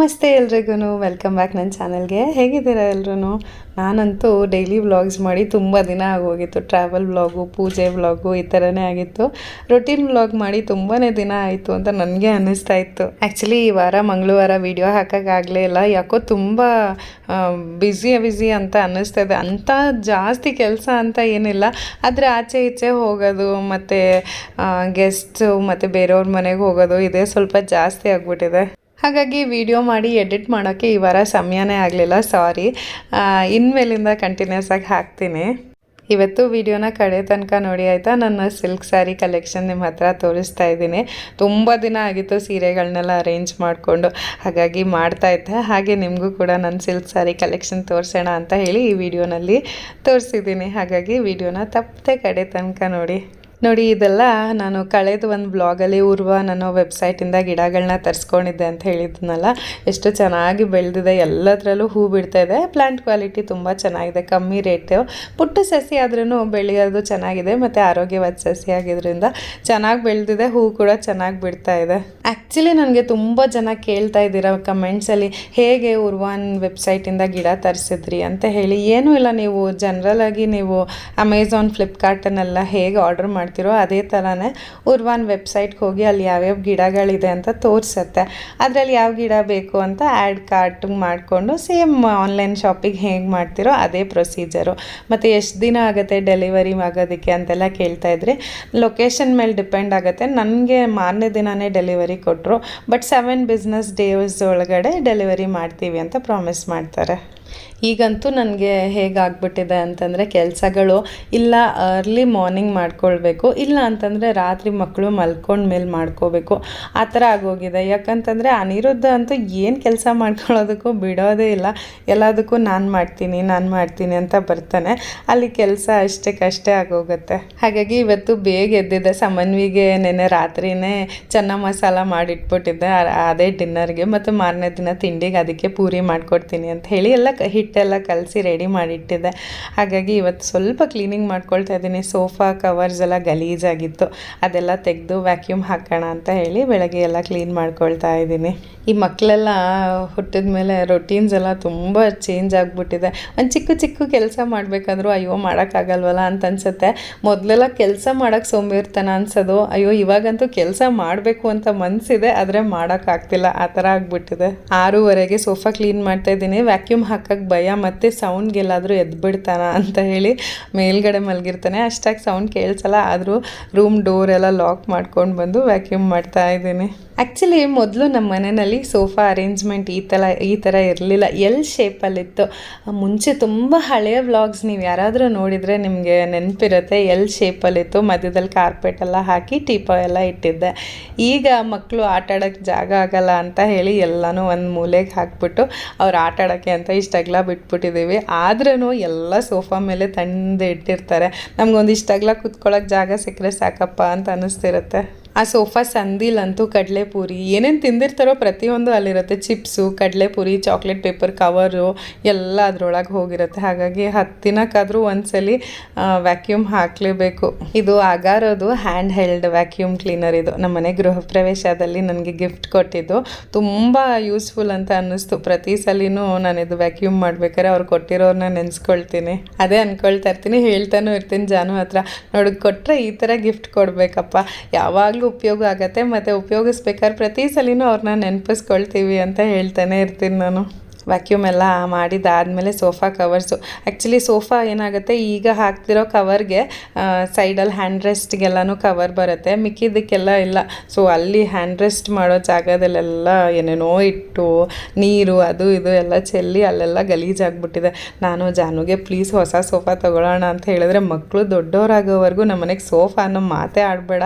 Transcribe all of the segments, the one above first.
ನಮಸ್ತೆ ಎಲ್ರಿಗೂ welcome back ನನ್ನ ಚಾನಲ್ಗೆ. ಹೇಗಿದ್ದೀರಾ ಎಲ್ಲರೂ? ನಾನಂತೂ ಡೈಲಿ ವ್ಲಾಗ್ಸ್ ಮಾಡಿ ತುಂಬ ದಿನ ಆಗೋಗಿತ್ತು. ಟ್ರಾವೆಲ್ ವ್ಲಾಗು, ಪೂಜೆ ವ್ಲಾಗು ಈ ಥರನೇ ಆಗಿತ್ತು. ರೊಟೀನ್ ವ್ಲಾಗ್ ಮಾಡಿ ತುಂಬಾ ದಿನ ಆಯಿತು ಅಂತ ನನಗೆ ಅನ್ನಿಸ್ತಾ ಇತ್ತು. ಆ್ಯಕ್ಚುಲಿ ಈ ವಾರ ಮಂಗಳವಾರ ವೀಡಿಯೋ ಹಾಕೋಕ್ಕಾಗಲೇ ಇಲ್ಲ. ಯಾಕೋ ತುಂಬ ಬ್ಯುಸಿ ಅಂತ ಅನ್ನಿಸ್ತಾ ಇದೆ. ಅಂಥ ಜಾಸ್ತಿ ಕೆಲಸ ಅಂತ ಏನಿಲ್ಲ, ಆದರೆ ಆಚೆ ಈಚೆ ಹೋಗೋದು ಮತ್ತು ಗೆಸ್ಟು ಮತ್ತು ಬೇರೆಯವ್ರ ಮನೆಗೆ ಹೋಗೋದು ಇದೇ ಸ್ವಲ್ಪ ಜಾಸ್ತಿ ಆಗಿಬಿಟ್ಟಿದೆ. ಹಾಗಾಗಿ ವಿಡಿಯೋ ಮಾಡಿ ಎಡಿಟ್ ಮಾಡೋಕ್ಕೆ ಈ ವಾರ ಸಮಯನೇ ಆಗಲಿಲ್ಲ, ಸಾರಿ. ಇನ್ಮೇಲಿಂದ ಕಂಟಿನ್ಯೂಸ್ ಆಗಿ ಹಾಕ್ತೀನಿ. ಇವತ್ತು ವಿಡಿಯೋನ ಕಡೆ ತನಕ ನೋಡಿ ಆಯಿತಾ. ನನ್ನ ಸಿಲ್ಕ್ ಸ್ಯಾರಿ ಕಲೆಕ್ಷನ್ ನಿಮ್ಮ ಹತ್ರ ತೋರಿಸ್ತಾ ಇದ್ದೀನಿ. ತುಂಬ ದಿನ ಆಗಿತ್ತು ಸೀರೆಗಳನ್ನೆಲ್ಲ ಅರೇಂಜ್ ಮಾಡಿಕೊಂಡು, ಹಾಗಾಗಿ ಮಾಡ್ತಾಯಿದ್ದೆ. ಹಾಗೆ ನಿಮಗೂ ಕೂಡ ನನ್ನ ಸಿಲ್ಕ್ ಸ್ಯಾರಿ ಕಲೆಕ್ಷನ್ ತೋರಿಸೋಣ ಅಂತ ಹೇಳಿ ಈ ವಿಡಿಯೋನಲ್ಲಿ ತೋರಿಸಿದ್ದೀನಿ. ಹಾಗಾಗಿ ವಿಡಿಯೋನ ತಪ್ಪದೆ ಕಡೆ ತನಕ ನೋಡಿ. ಇದೆಲ್ಲ ನಾನು ಕಳೆದ ಒಂದು ಬ್ಲಾಗಲ್ಲಿ ಉರ್ವ ನನ್ನ ವೆಬ್ಸೈಟಿಂದ ಗಿಡಗಳನ್ನ ತರಿಸ್ಕೊಂಡಿದ್ದೆ ಅಂತ ಹೇಳಿದ್ನಲ್ಲ. ಎಷ್ಟು ಚೆನ್ನಾಗಿ ಬೆಳೆದಿದೆ, ಎಲ್ಲದರಲ್ಲೂ ಹೂ ಬಿಡ್ತಾಯಿದೆ. ಪ್ಲಾಂಟ್ ಕ್ವಾಲಿಟಿ ತುಂಬ ಚೆನ್ನಾಗಿದೆ, ಕಮ್ಮಿ ರೇಟು. ಪುಟ್ಟ ಸಸಿ ಆದ್ರೂ ಬೆಳೆಯೋದು ಚೆನ್ನಾಗಿದೆ ಮತ್ತು ಆರೋಗ್ಯವಾದ ಸಸಿ ಆಗಿದ್ದರಿಂದ ಚೆನ್ನಾಗಿ ಬೆಳೆದಿದೆ. ಹೂ ಕೂಡ ಚೆನ್ನಾಗಿ ಬಿಡ್ತಾ ಇದೆ. ಆ್ಯಕ್ಚುಲಿ ನನಗೆ ತುಂಬ ಜನ ಕೇಳ್ತಾ ಇದ್ದೀರಾ ಕಮೆಂಟ್ಸಲ್ಲಿ, ಹೇಗೆ ಉರ್ವಾನ್ ವೆಬ್ಸೈಟಿಂದ ಗಿಡ ತರಿಸಿದ್ರಿ ಅಂತ ಹೇಳಿ. ಏನೂ ಇಲ್ಲ, ನೀವು ಜನರಲಾಗಿ ನೀವು ಅಮೆಝಾನ್, ಫ್ಲಿಪ್ಕಾರ್ಟನ್ನೆಲ್ಲ ಹೇಗೆ ಆರ್ಡರ್ ಮಾಡ್ತೀರೋ ಅದೇ ಥರನೇ ಉರ್ವಾನ್ ವೆಬ್ಸೈಟ್ಗೆ ಹೋಗಿ ಅಲ್ಲಿ ಯಾವ್ಯಾವ ಗಿಡಗಳಿದೆ ಅಂತ ತೋರಿಸುತ್ತೆ. ಅದರಲ್ಲಿ ಯಾವ ಗಿಡ ಬೇಕು ಅಂತ ಆ್ಯಡ್ ಕಾರ್ಟ್ ಮಾಡಿಕೊಂಡು ಸೇಮ್ ಆನ್ಲೈನ್ ಶಾಪಿಂಗ್ ಹೇಗೆ ಮಾಡ್ತೀರೋ ಅದೇ ಪ್ರೊಸೀಜರು. ಮತ್ತು ಎಷ್ಟು ದಿನ ಆಗುತ್ತೆ ಡೆಲಿವರಿ ಆಗೋದಕ್ಕೆ ಅಂತೆಲ್ಲ ಕೇಳ್ತಾಯಿದ್ರಿ. ಲೊಕೇಶನ್ ಮೇಲೆ ಡಿಪೆಂಡ್ ಆಗುತ್ತೆ. ನನಗೆ ಮಾರನೇ ದಿನವೇ ಡೆಲಿವರಿ ಕೊಟ್ಟರು, ಬಟ್ 7 ಬಿಸ್ನೆಸ್ ಡೇಸ್ ಒಳಗಡೆ ಡೆಲಿವರಿ ಮಾಡ್ತೀವಿ ಅಂತ ಪ್ರಾಮಿಸ್ ಮಾಡ್ತಾರೆ. ಈಗಂತೂ ನನಗೆ ಹೇಗಾಗ್ಬಿಟ್ಟಿದೆ ಅಂತಂದರೆ, ಕೆಲಸಗಳು ಇಲ್ಲ ಅರ್ಲಿ ಮಾರ್ನಿಂಗ್ ಮಾಡ್ಕೊಳ್ಬೇಕು, ಇಲ್ಲ ಅಂತಂದರೆ ರಾತ್ರಿ ಮಕ್ಕಳು ಮಲ್ಕೊಂಡ್ಮೇಲೆ ಮಾಡ್ಕೋಬೇಕು, ಆ ಥರ ಆಗೋಗಿದೆ. ಯಾಕಂತಂದರೆ ಅನಿರುದ್ಧ ಅಂತೂ ಏನು ಕೆಲಸ ಮಾಡ್ಕೊಳ್ಳೋದಕ್ಕೂ ಬಿಡೋದೇ ಇಲ್ಲ. ಎಲ್ಲದಕ್ಕೂ ನಾನು ಮಾಡ್ತೀನಿ ಅಂತ ಬರ್ತಾನೆ. ಅಲ್ಲಿ ಕೆಲಸ ಅಷ್ಟೇ ಆಗೋಗುತ್ತೆ. ಹಾಗಾಗಿ ಇವತ್ತು ಬೇಗ ಎದ್ದಿದ್ದೆ. ಸಮನ್ವಿಗೆ ನೆನ್ನೆ ರಾತ್ರಿಯೇ ಚೆನ್ನ ಮಸಾಲ ಮಾಡಿಟ್ಬಿಟ್ಟಿದ್ದೆ ಅದೇ ಡಿನ್ನರ್ಗೆ, ಮತ್ತು ಮಾರನೇ ದಿನ ತಿಂಡಿಗೆ ಅದಕ್ಕೆ ಪೂರಿ ಮಾಡಿಕೊಡ್ತೀನಿ ಅಂತ ಹೇಳಿ ಎಲ್ಲ ಹಿಟ್ಟೆಲ್ಲ ಕಲಸಿ ರೆಡಿ ಮಾಡಿಟ್ಟಿದ್ದೆ. ಹಾಗಾಗಿ ಇವತ್ತು ಸ್ವಲ್ಪ ಕ್ಲೀನಿಂಗ್ ಮಾಡ್ಕೊಳ್ತಾ ಇದ್ದೀನಿ. ಸೋಫಾ ಕವರ್ಸ್ ಎಲ್ಲ ಗಲೀಜಾಗಿತ್ತು, ಅದೆಲ್ಲ ತೆಗೆದು ವ್ಯಾಕ್ಯೂಮ್ ಹಾಕೋಣ ಅಂತ ಹೇಳಿ ಬೆಳಗ್ಗೆ ಎಲ್ಲ ಕ್ಲೀನ್ ಮಾಡ್ಕೊಳ್ತಾ ಇದ್ದೀನಿ. ಈ ಮಕ್ಕಳೆಲ್ಲ ಹುಟ್ಟಿದ ಮೇಲೆ ರೊಟೀನ್ಸ್ ಎಲ್ಲ ತುಂಬ ಚೇಂಜ್ ಆಗಿಬಿಟ್ಟಿದೆ. ಒಂದು ಚಿಕ್ಕ ಕೆಲಸ ಮಾಡಬೇಕಾದ್ರೂ ಅಯ್ಯೋ ಮಾಡೋಕ್ಕಾಗಲ್ವಲ್ಲ ಅಂತ ಅನ್ಸುತ್ತೆ. ಮೊದಲೆಲ್ಲ ಕೆಲಸ ಮಾಡೋಕ್ಕೆ ಸೋಂಬೇರ್ತನ ಅನ್ಸೋದು, ಅಯ್ಯೋ ಇವಾಗಂತೂ ಕೆಲಸ ಮಾಡಬೇಕು ಅಂತ ಮನಸ್ಸಿದೆ, ಆದರೆ ಮಾಡೋಕ್ಕಾಗ್ತಿಲ್ಲ, ಆ ಥರ ಆಗಿಬಿಟ್ಟಿದೆ. 6:30ಗೆ ಸೋಫಾ ಕ್ಲೀನ್ ಮಾಡ್ತಾಯಿದ್ದೀನಿ. ವ್ಯಾಕ್ಯೂಮ್ ಹಾಕೋಕ್ಕೆ ಭಯ, ಮತ್ತು ಸೌಂಡ್ಗೆಲ್ಲಾದರೂ ಎದ್ಬಿಡ್ತಾನ ಅಂತ ಹೇಳಿ ಮೇಲ್ಗಡೆ ಮಲಗಿರ್ತಾನೆ. ಅಷ್ಟಾಗಿ ಸೌಂಡ್ ಕೇಳಿಸಲ್ಲ, ಆದರೂ ರೂಮ್ ಡೋರ್ ಎಲ್ಲ ಲಾಕ್ ಮಾಡ್ಕೊಂಡು ಬಂದು ವ್ಯಾಕ್ಯೂಮ್ ಮಾಡ್ತಾ ಇದ್ದೀನಿ. ಆ್ಯಕ್ಚುಲಿ ಮೊದಲು ನಮ್ಮ ಮನೆಯಲ್ಲಿ ಸೋಫಾ ಅರೇಂಜ್ಮೆಂಟ್ ಈ ಥರ ಇರಲಿಲ್ಲ, ಎಲ್ ಶೇಪಲ್ಲಿತ್ತು. ಮುಂಚೆ ತುಂಬ ಹಳೆಯ ವ್ಲಾಗ್ಸ್ ನೀವು ಯಾರಾದರೂ ನೋಡಿದರೆ ನಿಮಗೆ ನೆನಪಿರುತ್ತೆ. ಎಲ್ ಶೇಪಲ್ಲಿತ್ತು, ಮಧ್ಯದಲ್ಲಿ ಕಾರ್ಪೆಟ್ ಎಲ್ಲ ಹಾಕಿ ಟೀಪಾಯ್ ಎಲ್ಲ ಇಟ್ಟಿದ್ದೆ. ಈಗ ಮಕ್ಕಳು ಆಟಾಡೋಕ್ಕೆ ಜಾಗ ಆಗಲ್ಲ ಅಂತ ಹೇಳಿ ಎಲ್ಲನೂ ಒಂದು ಮೂಲೆಗೆ ಹಾಕ್ಬಿಟ್ಟು ಅವ್ರು ಆಟಾಡೋಕ್ಕೆ ಅಂತ ಇಷ್ಟಾಗಲ ಬಿಟ್ಬಿಟ್ಟಿದ್ದೀವಿ. ಆದ್ರೂ ಎಲ್ಲ ಸೋಫಾ ಮೇಲೆ ತಂದು ಇಟ್ಟಿರ್ತಾರೆ. ನಮಗೊಂದು ಇಷ್ಟಾಗಲ ಕೂತ್ಕೊಳ್ಳೋಕೆ ಜಾಗ ಸಿಕ್ಕರೆ ಸಾಕಪ್ಪ ಅಂತ ಅನ್ನಿಸ್ತಿರುತ್ತೆ. ಆ ಸೋಫಾ ಸಂದಿಲಂತೂ ಕಡಲೆಪುರಿ ಏನೇನು ತಿಂದಿರ್ತಾರೋ ಪ್ರತಿಯೊಂದು ಅಲ್ಲಿರುತ್ತೆ. ಚಿಪ್ಸು, ಕಡಲೆಪುರಿ, ಚಾಕ್ಲೇಟ್ ಪೇಪರ್ ಕವರು ಎಲ್ಲ ಅದರೊಳಗೆ ಹೋಗಿರುತ್ತೆ. ಹಾಗಾಗಿ 10 ದಿನಕ್ಕಾದರೂ ಒಂದ್ಸಲಿ ವ್ಯಾಕ್ಯೂಮ್ ಹಾಕಲೇಬೇಕು. ಇದು ಅಗಾರೋದು ಹ್ಯಾಂಡ್ ಹೆಲ್ಡ್ ವ್ಯಾಕ್ಯೂಮ್ ಕ್ಲೀನರ್. ಇದು ನಮ್ಮ ಮನೆ ಗೃಹ ಪ್ರವೇಶದಲ್ಲಿ ನನಗೆ ಗಿಫ್ಟ್ ಕೊಟ್ಟಿದ್ದು. ತುಂಬ ಯೂಸ್ಫುಲ್ ಅಂತ ಅನ್ನಿಸ್ತು. ಪ್ರತಿ ಸಲಿನೂ ನಾನಿದು ವ್ಯಾಕ್ಯೂಮ್ ಮಾಡ್ಬೇಕಾದ್ರೆ ಅವ್ರು ಕೊಟ್ಟಿರೋರನ್ನ ನೆನೆಸ್ಕೊಳ್ತೀನಿ. ಅದೇ ಅಂದ್ಕೊಳ್ತಾ ಇರ್ತೀನಿ, ಹೇಳ್ತಾನೂ ಇರ್ತೀನಿ ಜಾನು ಹತ್ರ, ನೋಡಿ ಕೊಟ್ಟರೆ ಈ ಥರ ಗಿಫ್ಟ್ ಕೊಡಬೇಕಪ್ಪ, ಯಾವಾಗಲೂ ಉಪಯೋಗ ಆಗುತ್ತೆ, ಮತ್ತು ಉಪಯೋಗಿಸ್ಬೇಕಾದ್ರೆ ಪ್ರತಿ ಸಲಿನೂ ಅವ್ರನ್ನ ನೆನಪಿಸ್ಕೊಳ್ತೀವಿ ಅಂತ ಹೇಳ್ತಾನೆ ಇರ್ತೀನಿ ನಾನು. ವ್ಯಾಕ್ಯೂಮ್ ಎಲ್ಲ ಮಾಡಿದ್ದಾದಮೇಲೆ ಸೋಫಾ ಕವರ್ಸು. ಆ್ಯಕ್ಚುಲಿ ಸೋಫಾ ಏನಾಗುತ್ತೆ, ಈಗ ಹಾಕ್ತಿರೋ ಕವರ್ಗೆ ಸೈಡಲ್ಲಿ ಹ್ಯಾಂಡ್ ರೆಸ್ಟ್ಗೆಲ್ಲನೂ ಕವರ್ ಬರುತ್ತೆ, ಮಿಕ್ಕಿದ್ದಕ್ಕೆಲ್ಲ ಇಲ್ಲ. ಸೊ ಅಲ್ಲಿ ಹ್ಯಾಂಡ್ ರೆಸ್ಟ್ ಮಾಡೋ ಜಾಗದಲ್ಲೆಲ್ಲ ಏನೇನೋ ಇಟ್ಟು ನೀರು ಅದು ಇದು ಎಲ್ಲ ಚೆಲ್ಲಿ ಅಲ್ಲೆಲ್ಲ ಗಲೀಜಾಗ್ಬಿಟ್ಟಿದೆ. ನಾನು ಜಾನುಗೆ ಪ್ಲೀಸ್ ಹೊಸ ಸೋಫಾ ತೊಗೊಳ್ಳೋಣ ಅಂತ ಹೇಳಿದ್ರೆ, ಮಕ್ಕಳು ದೊಡ್ಡವರಾಗೋವರೆಗೂ ನಮ್ಮ ಮನೆಗೆ ಸೋಫಾ ಅನ್ನೋ ಮಾತೇ ಆಡಬೇಡ,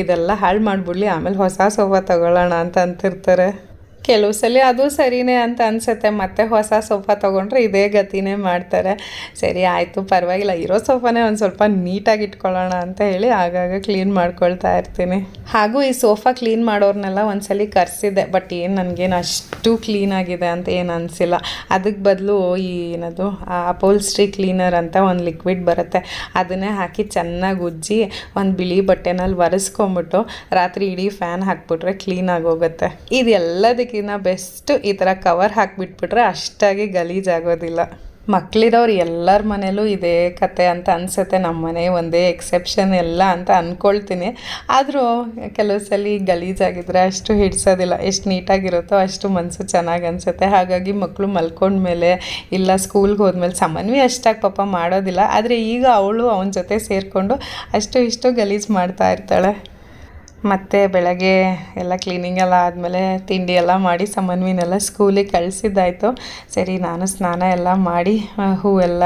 ಇದೆಲ್ಲ ಹಾಳು ಮಾಡಿಬಿಡ್ಲಿ, ಆಮೇಲೆ ಹೊಸ ಸೋಫಾ ತೊಗೊಳ್ಳೋಣ ಅಂತ ಅಂತಿರ್ತಾರೆ. ಕೆಲವು ಸಲ ಅದು ಸರಿಯೇ ಅಂತ ಅನಿಸುತ್ತೆ, ಮತ್ತು ಹೊಸ ಸೋಫಾ ತೊಗೊಂಡ್ರೆ ಇದೇ ಗತಿನೇ ಮಾಡ್ತಾರೆ. ಸರಿ ಆಯಿತು ಪರವಾಗಿಲ್ಲ, ಇರೋ ಸೋಫಾನೇ ಒಂದು ಸ್ವಲ್ಪ ನೀಟಾಗಿ ಇಟ್ಕೊಳ್ಳೋಣ ಅಂತ ಹೇಳಿ ಆಗಾಗ ಕ್ಲೀನ್ ಮಾಡ್ಕೊಳ್ತಾ ಇರ್ತೀನಿ. ಹಾಗೂ ಈ ಸೋಫಾ ಕ್ಲೀನ್ ಮಾಡೋರ್ನೆಲ್ಲ ಒಂದ್ಸಲಿ ಕರೆಸಿದ್ದೆ, ಬಟ್ ಏನು ನನಗೇನು ಅಷ್ಟು ಕ್ಲೀನಾಗಿದೆ ಅಂತ ಏನು ಅನಿಸಿಲ್ಲ. ಅದಕ್ಕೆ ಬದಲು ಏನದು ಅಪೋಲ್ಸ್ಟ್ರಿ ಕ್ಲೀನರ್ ಅಂತ ಒಂದು ಲಿಕ್ವಿಡ್ ಬರುತ್ತೆ, ಅದನ್ನೇ ಹಾಕಿ ಚೆನ್ನಾಗಿ ಉಜ್ಜಿ ಒಂದು ಬಿಳಿ ಬಟ್ಟೆನಲ್ಲಿ ಒರೆಸ್ಕೊಂಬಿಟ್ಟು ರಾತ್ರಿ ಇಡೀ ಫ್ಯಾನ್ ಹಾಕ್ಬಿಟ್ರೆ ಕ್ಲೀನಾಗಿ ಹೋಗುತ್ತೆ. ಇದು ಎಲ್ಲದಕ್ಕೆ ಮಾಡೋದಕ್ಕಿಂತ ಬೆಸ್ಟ್ ಈ ಥರ ಕವರ್ ಹಾಕಿಬಿಟ್ಬಿಟ್ರೆ ಅಷ್ಟಾಗಿ ಗಲೀಜಾಗೋದಿಲ್ಲ. ಮಕ್ಕಳಿರೋರು ಎಲ್ಲರ ಮನೇಲೂ ಇದೇ ಕತೆ ಅಂತ ಅನಿಸುತ್ತೆ. ನಮ್ಮ ಮನೆ ಒಂದೇ ಎಕ್ಸೆಪ್ಷನ್ ಎಲ್ಲ ಅಂತ ಅಂದ್ಕೊಳ್ತೀನಿ. ಆದರೂ ಕೆಲವು ಸಲ ಗಲೀಜಾಗಿದ್ದರೆ ಅಷ್ಟು ಹಿಡಿಸೋದಿಲ್ಲ. ಎಷ್ಟು ನೀಟಾಗಿರುತ್ತೋ ಅಷ್ಟು ಮನಸ್ಸು ಚೆನ್ನಾಗಿ ಅನಿಸುತ್ತೆ. ಹಾಗಾಗಿ ಮಕ್ಕಳು ಮಲ್ಕೊಂಡ್ಮೇಲೆ ಇಲ್ಲ ಸ್ಕೂಲ್ಗೆ ಹೋದ್ಮೇಲೆ ಸಮನ್ವಿ ಅಷ್ಟಾಗಿ ಪಾಪ ಮಾಡೋದಿಲ್ಲ. ಆದರೆ ಈಗ ಅವಳು ಅವನ ಜೊತೆ ಸೇರಿಕೊಂಡು ಅಷ್ಟು ಇಷ್ಟು ಗಲೀಜು ಮಾಡ್ತಾ ಇರ್ತಾಳೆ. ಮತ್ತು ಬೆಳಗ್ಗೆ ಎಲ್ಲ ಕ್ಲೀನಿಂಗ್ ಎಲ್ಲ ಆದಮೇಲೆ ತಿಂಡಿ ಎಲ್ಲ ಮಾಡಿ ಸಮನ್ವಿನೆಲ್ಲ ಸ್ಕೂಲಿಗೆ ಕಳಿಸಿದ್ದಾಯಿತು. ಸರಿ ನಾನು ಸ್ನಾನ ಎಲ್ಲ ಮಾಡಿ ಹೂವೆಲ್ಲ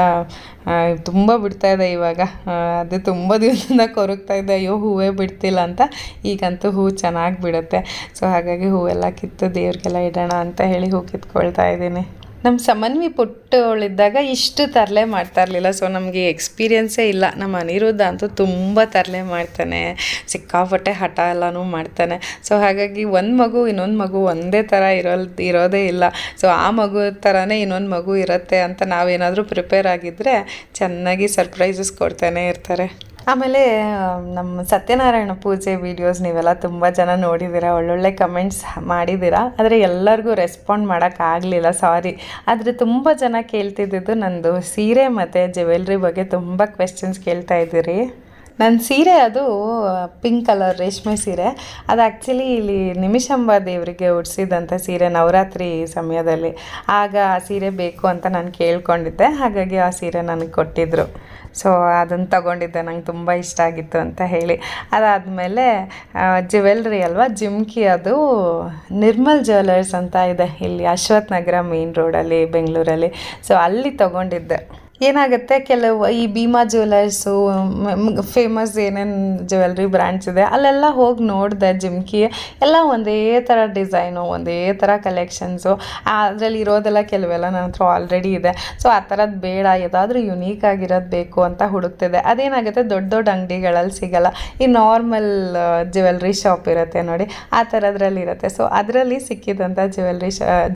ತುಂಬ ಬಿಡ್ತಾಯಿದ್ದೆ ಇವಾಗ. ಅದು ತುಂಬ ದಿವಸದಿಂದ ಕೊರಗ್ತಾಯಿದ್ದೆ, ಅಯ್ಯೋ ಹೂವೇ ಬಿಡ್ತಿಲ್ಲ ಅಂತ. ಈಗಂತೂ ಹೂ ಚೆನ್ನಾಗಿ ಬಿಡುತ್ತೆ. ಸೊ ಹಾಗಾಗಿ ಹೂವೆಲ್ಲ ಕಿತ್ತು ದೇವ್ರಿಗೆಲ್ಲ ಇಡೋಣ ಅಂತ ಹೇಳಿ ಹೂ ಕಿತ್ಕೊಳ್ತಾ ಇದ್ದೀನಿ. ನಮ್ಮ ಸಮನ್ವಿ ಪುಟ್ಟವಳಿದ್ದಾಗ ಇಷ್ಟು ತರಲೆ ಮಾಡ್ತಾ ಇರಲಿಲ್ಲ. ಸೊ ನಮಗೆ ಎಕ್ಸ್ಪೀರಿಯೆನ್ಸೇ ಇಲ್ಲ. ನಮ್ಮ ಅನಿರುದ್ಧ ಅಂತೂ ತುಂಬ ತರಲೆ ಮಾಡ್ತಾನೆ, ಸಿಕ್ಕಾಪಟ್ಟೆ ಹಠ ಎಲ್ಲನೂ ಮಾಡ್ತಾನೆ. ಸೊ ಹಾಗಾಗಿ ಒಂದು ಮಗು ಇನ್ನೊಂದು ಮಗು ಒಂದೇ ಥರ ಇರೋದೇ ಇಲ್ಲ. ಸೊ ಆ ಮಗು ಥರನೇ ಇನ್ನೊಂದು ಮಗು ಇರುತ್ತೆ ಅಂತ ನಾವೇನಾದರೂ ಪ್ರಿಪೇರ್ ಆಗಿದ್ದರೆ ಚೆನ್ನಾಗಿ ಸರ್ಪ್ರೈಸಸ್ ಕೊಡ್ತಾನೆ ಇರ್ತಾರೆ. ಆಮೇಲೆ ನಮ್ಮ ಸತ್ಯನಾರಾಯಣ ಪೂಜೆ ವೀಡಿಯೋಸ್ ನೀವೆಲ್ಲ ತುಂಬ ಜನ ನೋಡಿದ್ದೀರಾ, ಒಳ್ಳೊಳ್ಳೆ ಕಮೆಂಟ್ಸ್ ಮಾಡಿದ್ದೀರಾ. ಆದರೆ ಎಲ್ಲರಿಗೂ ರೆಸ್ಪಾಂಡ್ ಮಾಡೋಕ್ಕಾಗಲಿಲ್ಲ, ಸಾರಿ. ಆದರೆ ತುಂಬ ಜನ ಕೇಳ್ತಿದ್ದಿದ್ದು ನಂದು ಸೀರೆ ಮತ್ತು ಜ್ಯುವೆಲ್ರಿ ಬಗ್ಗೆ ತುಂಬ ಕ್ವೆಶ್ಚನ್ಸ್ ಕೇಳ್ತಾ ಇದ್ದೀರಿ. ನನ್ನ ಸೀರೆ ಅದು ಪಿಂಕ್ ಕಲರ್ ರೇಷ್ಮೆ ಸೀರೆ. ಅದು ಆ್ಯಕ್ಚುಲಿ ಇಲ್ಲಿ ನಿಮಿಷಂಬ ದೇವರಿಗೆ ಉಡಿಸಿದಂಥ ಸೀರೆ ನವರಾತ್ರಿ ಸಮಯದಲ್ಲಿ. ಆಗ ಆ ಸೀರೆ ಬೇಕು ಅಂತ ನಾನು ಕೇಳ್ಕೊಂಡಿದ್ದೆ, ಹಾಗಾಗಿ ಆ ಸೀರೆ ನನಗೆ ಕೊಟ್ಟಿದ್ದರು. ಸೊ ಅದನ್ನು ತಗೊಂಡಿದ್ದೆ, ನಂಗೆ ತುಂಬ ಇಷ್ಟ ಆಗಿತ್ತು ಅಂತ ಹೇಳಿ. ಅದಾದಮೇಲೆ ಜ್ಯುವೆಲ್ರಿ ಅಲ್ವಾ, ಜಿಮ್ಕಿ, ಅದು ನಿರ್ಮಲ್ ಜ್ಯುವೆಲರ್ಸ್ ಅಂತ ಇದೆ ಇಲ್ಲಿ ಅಶ್ವಥ್ ನಗರ ಮೇನ್ ರೋಡಲ್ಲಿ ಬೆಂಗಳೂರಲ್ಲಿ. ಸೊ ಅಲ್ಲಿ ತೊಗೊಂಡಿದ್ದೆ. ಏನಾಗುತ್ತೆ, ಕೆಲವು ಈ ಭೀಮಾ ಜ್ಯುವೆಲರ್ಸು ಫೇಮಸ್ ಏನೇನು ಜ್ಯುವೆಲ್ರಿ ಬ್ರ್ಯಾಂಡ್ಸ್ ಇದೆ ಅಲ್ಲೆಲ್ಲ ಹೋಗಿ ನೋಡಿದೆ. ಜಿಮ್ಕಿ ಎಲ್ಲ ಒಂದೇ ಥರ ಡಿಸೈನು, ಒಂದೇ ಥರ ಕಲೆಕ್ಷನ್ಸು. ಅದರಲ್ಲಿ ಇರೋದೆಲ್ಲ ಕೆಲವೆಲ್ಲ ನನ್ನ ಹತ್ರ ಆಲ್ರೆಡಿ ಇದೆ. ಸೊ ಆ ಥರದ್ದು ಬೇಡ, ಯಾವುದಾದ್ರೂ ಯುನೀಕ್ ಆಗಿರೋದು ಬೇಕು ಅಂತ ಹುಡುಕ್ತಿದ್ದೆ. ಅದೇನಾಗುತ್ತೆ, ದೊಡ್ಡ ದೊಡ್ಡ ಅಂಗಡಿಗಳಲ್ಲಿ ಸಿಗೋಲ್ಲ. ಈ ನಾರ್ಮಲ್ ಜ್ಯುವೆಲ್ರಿ ಶಾಪ್ ಇರುತ್ತೆ ನೋಡಿ, ಆ ಥರದ್ರಲ್ಲಿ ಇರುತ್ತೆ. ಸೊ ಅದರಲ್ಲಿ ಸಿಕ್ಕಿದಂಥ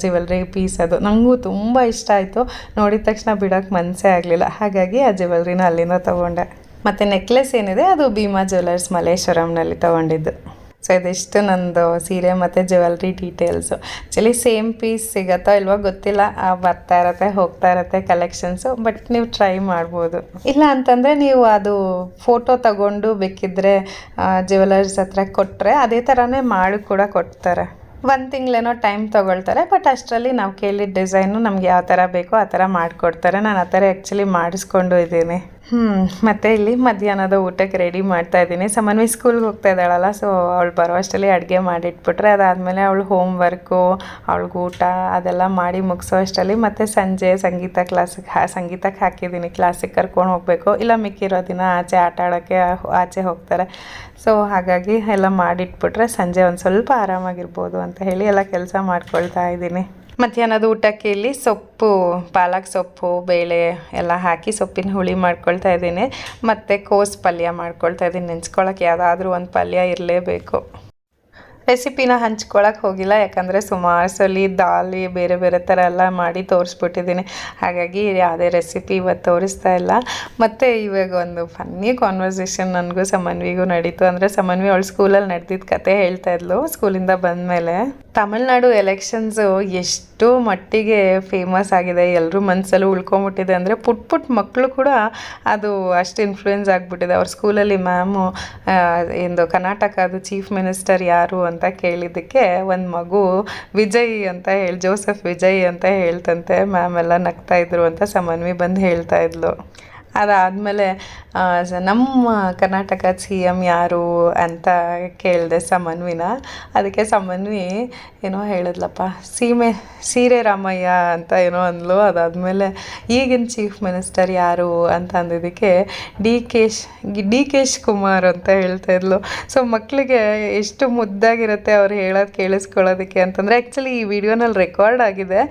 ಜ್ಯುವೆಲ್ರಿ ಪೀಸ್ ಅದು ನನಗೂ ತುಂಬ ಇಷ್ಟ ಆಯಿತು. ನೋಡಿದ ತಕ್ಷಣ ಬಿಡೋಕ್ಕೆ ಮನಸ್ಸೇ ಆಗಲಿಲ್ಲ. ಹಾಗಾಗಿ ಆ ಜ್ಯುವೆಲ್ರಿನ ಅಲ್ಲಿಂದ ತೊಗೊಂಡೆ. ಮತ್ತು ನೆಕ್ಲೆಸ್ ಏನಿದೆ ಅದು ಭೀಮಾ ಜ್ಯುವೆಲರ್ಸ್ ಮಲ್ಲೇಶ್ವರಂನಲ್ಲಿ ತೊಗೊಂಡಿದ್ದು. ಸೊ ಇದಿಷ್ಟು ನಂದು ಸೀರೆ ಮತ್ತು jewellery details. Actually same piece ಸಿಗುತ್ತೋ ಇಲ್ವೋ ಗೊತ್ತಿಲ್ಲ, ಬರ್ತಾ ಇರುತ್ತೆ ಹೋಗ್ತಾ ಇರುತ್ತೆ ಕಲೆಕ್ಷನ್ಸು. ಬಟ್ ನೀವು ಟ್ರೈ ಮಾಡ್ಬೋದು. ಇಲ್ಲ ಅಂತಂದರೆ ನೀವು ಅದು ಫೋಟೋ ತಗೊಂಡು ಬೇಕಿದ್ದರೆ ಜ್ಯುವೆಲರ್ಸ್ ಹತ್ರ ಕೊಟ್ಟರೆ ಅದೇ ಥರನೇ ಮಾಡಿ ಕೂಡ ಕೊಡ್ತಾರೆ. 1 ತಿಂಗಳೇನೋ ಟೈಮ್ ತೊಗೊಳ್ತಾರೆ. ಬಟ್ ಅಷ್ಟರಲ್ಲಿ ನಾವು ಕೇಳಿದ ಡಿಸೈನು ನಮ್ಗೆ ಯಾವ ಥರ ಬೇಕೋ ಆ ಥರ ಮಾಡಿಕೊಡ್ತಾರೆ. ನಾನು ಆ ಥರ ಆ್ಯಕ್ಚುಲಿ ಮಾಡಿಸ್ಕೊಂಡು ಇದ್ದೀನಿ. ಮತ್ತು ಇಲ್ಲಿ ಮಧ್ಯಾಹ್ನದ ಊಟಕ್ಕೆ ರೆಡಿ ಮಾಡ್ತಾ ಇದ್ದೀನಿ. ಸಮನ್ವಿ ಸ್ಕೂಲ್ಗೆ ಹೋಗ್ತಾ ಇದ್ದಾಳಲ್ಲ, ಸೊ ಅವಳು ಬರೋ ಅಷ್ಟರಲ್ಲಿ ಅಡುಗೆ ಮಾಡಿಟ್ಬಿಟ್ರೆ ಅದಾದಮೇಲೆ ಅವಳು ಹೋಮ್ ವರ್ಕು, ಅವಳಿಗೆ ಊಟ ಅದೆಲ್ಲ ಮಾಡಿ ಮುಗಿಸೋ ಅಷ್ಟರಲ್ಲಿ ಮತ್ತು ಸಂಜೆ ಸಂಗೀತಕ್ಕೆ ಹಾಕಿದ್ದೀನಿ. ಕ್ಲಾಸಿಗೆ ಕರ್ಕೊಂಡು ಹೋಗಬೇಕು, ಇಲ್ಲ ಮಿಕ್ಕಿರೋ ದಿನ ಆಚೆ ಆಟ ಆಡೋಕ್ಕೆ ಆಚೆ ಹೋಗ್ತಾರೆ. ಸೊ ಹಾಗಾಗಿ ಎಲ್ಲ ಮಾಡಿಟ್ಬಿಟ್ರೆ ಸಂಜೆ ಒಂದು ಸ್ವಲ್ಪ ಆರಾಮಾಗಿರ್ಬೋದು ಅಂತ ಹೇಳಿ ಎಲ್ಲ ಕೆಲಸ ಮಾಡ್ಕೊಳ್ತಾ ಇದ್ದೀನಿ. ಮಧ್ಯಾಹ್ನದ ಊಟಕ್ಕೆ ಇಲ್ಲಿ ಸೊಪ್ಪು, ಪಾಲಕ್ ಸೊಪ್ಪು, ಬೇಳೆ ಎಲ್ಲ ಹಾಕಿ ಸೊಪ್ಪಿನ ಹುಳಿ ಮಾಡ್ಕೊಳ್ತಾ ಇದ್ದೀನಿ. ಮತ್ತು ಕೋಸು ಪಲ್ಯ ಮಾಡ್ಕೊಳ್ತಾ ಇದ್ದೀನಿ. ನೆಂಚ್ಕೊಳ್ಳೋಕೆ ಯಾವುದಾದ್ರೂ ಒಂದು ಪಲ್ಯ ಇರಲೇಬೇಕು. ರೆಸಿಪಿನ ಹಂಚ್ಕೊಳಕ್ಕೆ ಹೋಗಿಲ್ಲ, ಯಾಕಂದರೆ ಸುಮಾರು ಸಲ ದಾಲಿ ಬೇರೆ ಬೇರೆ ಥರ ಎಲ್ಲ ಮಾಡಿ ತೋರಿಸ್ಬಿಟ್ಟಿದ್ದೀನಿ. ಹಾಗಾಗಿ ಯಾವುದೇ ರೆಸಿಪಿ ಇವತ್ತು ತೋರಿಸ್ತಾ ಇಲ್ಲ. ಮತ್ತು ಇವಾಗ ಒಂದು ಫನ್ನಿ ಕಾನ್ವರ್ಸೇಷನ್ ನನಗೂ ಸಮನ್ವಿಗೂ ನಡೀತು. ಅಂದರೆ ಸಮನ್ವಿ ಅವಳು ಸ್ಕೂಲಲ್ಲಿ ನಡೆದಿದ್ದ ಕತೆ ಹೇಳ್ತಾ ಇದ್ಲು. ಸ್ಕೂಲಿಂದ ಬಂದಮೇಲೆ ತಮಿಳ್ನಾಡು ಎಲೆಕ್ಷನ್ಸು ಎಷ್ಟು ಮಟ್ಟಿಗೆ ಫೇಮಸ್ ಆಗಿದೆ, ಎಲ್ಲರೂ ಮನಸ್ಸಲ್ಲೂ ಉಳ್ಕೊಂಬಿಟ್ಟಿದೆ. ಅಂದರೆ ಪುಟ್ಟ ಮಕ್ಕಳು ಕೂಡ ಅದು ಅಷ್ಟು ಇನ್ಫ್ಲೂಯೆನ್ಸ್ ಆಗಿಬಿಟ್ಟಿದೆ. ಅವ್ರ ಸ್ಕೂಲಲ್ಲಿ ಮ್ಯಾಮು ಎಂದು ಕರ್ನಾಟಕದ ಚೀಫ್ ಮಿನಿಸ್ಟರ್ ಯಾರು ಅಂತ ಕೇಳಿದ್ದಕ್ಕೆ ಒಂದು ಮಗು ವಿಜಯ್ ಅಂತ ಹೇಳಿ, ಜೋಸೆಫ್ ವಿಜಯ್ ಅಂತ ಹೇಳ್ತಂತೆ. ಮ್ಯಾಮ್ ಎಲ್ಲ ನಗ್ತಾಯಿದ್ರು ಅಂತ ಸಮನ್ವಿ ಬಂದು ಹೇಳ್ತಾ ಇದ್ಲು. ಅದಾದಮೇಲೆ ನಮ್ಮ ಕರ್ನಾಟಕದ CM ಯಾರು ಅಂತ ಕೇಳಿದೆ ಸಮನ್ವಿನ. ಅದಕ್ಕೆ ಸಮನ್ವಿ ಏನೋ ಹೇಳಿದ್ಲಪ್ಪ, ಸೀರೆ ರಾಮಯ್ಯ ಅಂತ ಏನೋ ಅಂದ್ಲು. ಅದಾದಮೇಲೆ ಈಗಿನ ಚೀಫ್ ಮಿನಿಸ್ಟರ್ ಯಾರು ಅಂತ ಅಂದಿದ್ದಕ್ಕೆ ಡಿ ಕೆ ಶಿವಕುಮಾರ್ ಅಂತ ಹೇಳ್ತಾ ಇದ್ಲು. ಸೊ ಮಕ್ಕಳಿಗೆ ಎಷ್ಟು ಮುದ್ದಾಗಿರುತ್ತೆ ಅವ್ರು ಹೇಳೋದು ಕೇಳಿಸ್ಕೊಳ್ಳೋದಕ್ಕೆ ಅಂತಂದರೆ. ಆ್ಯಕ್ಚುಲಿ ಈ ವಿಡಿಯೋನಲ್ಲಿ ರೆಕಾರ್ಡ್ ಆಗಿದೆ,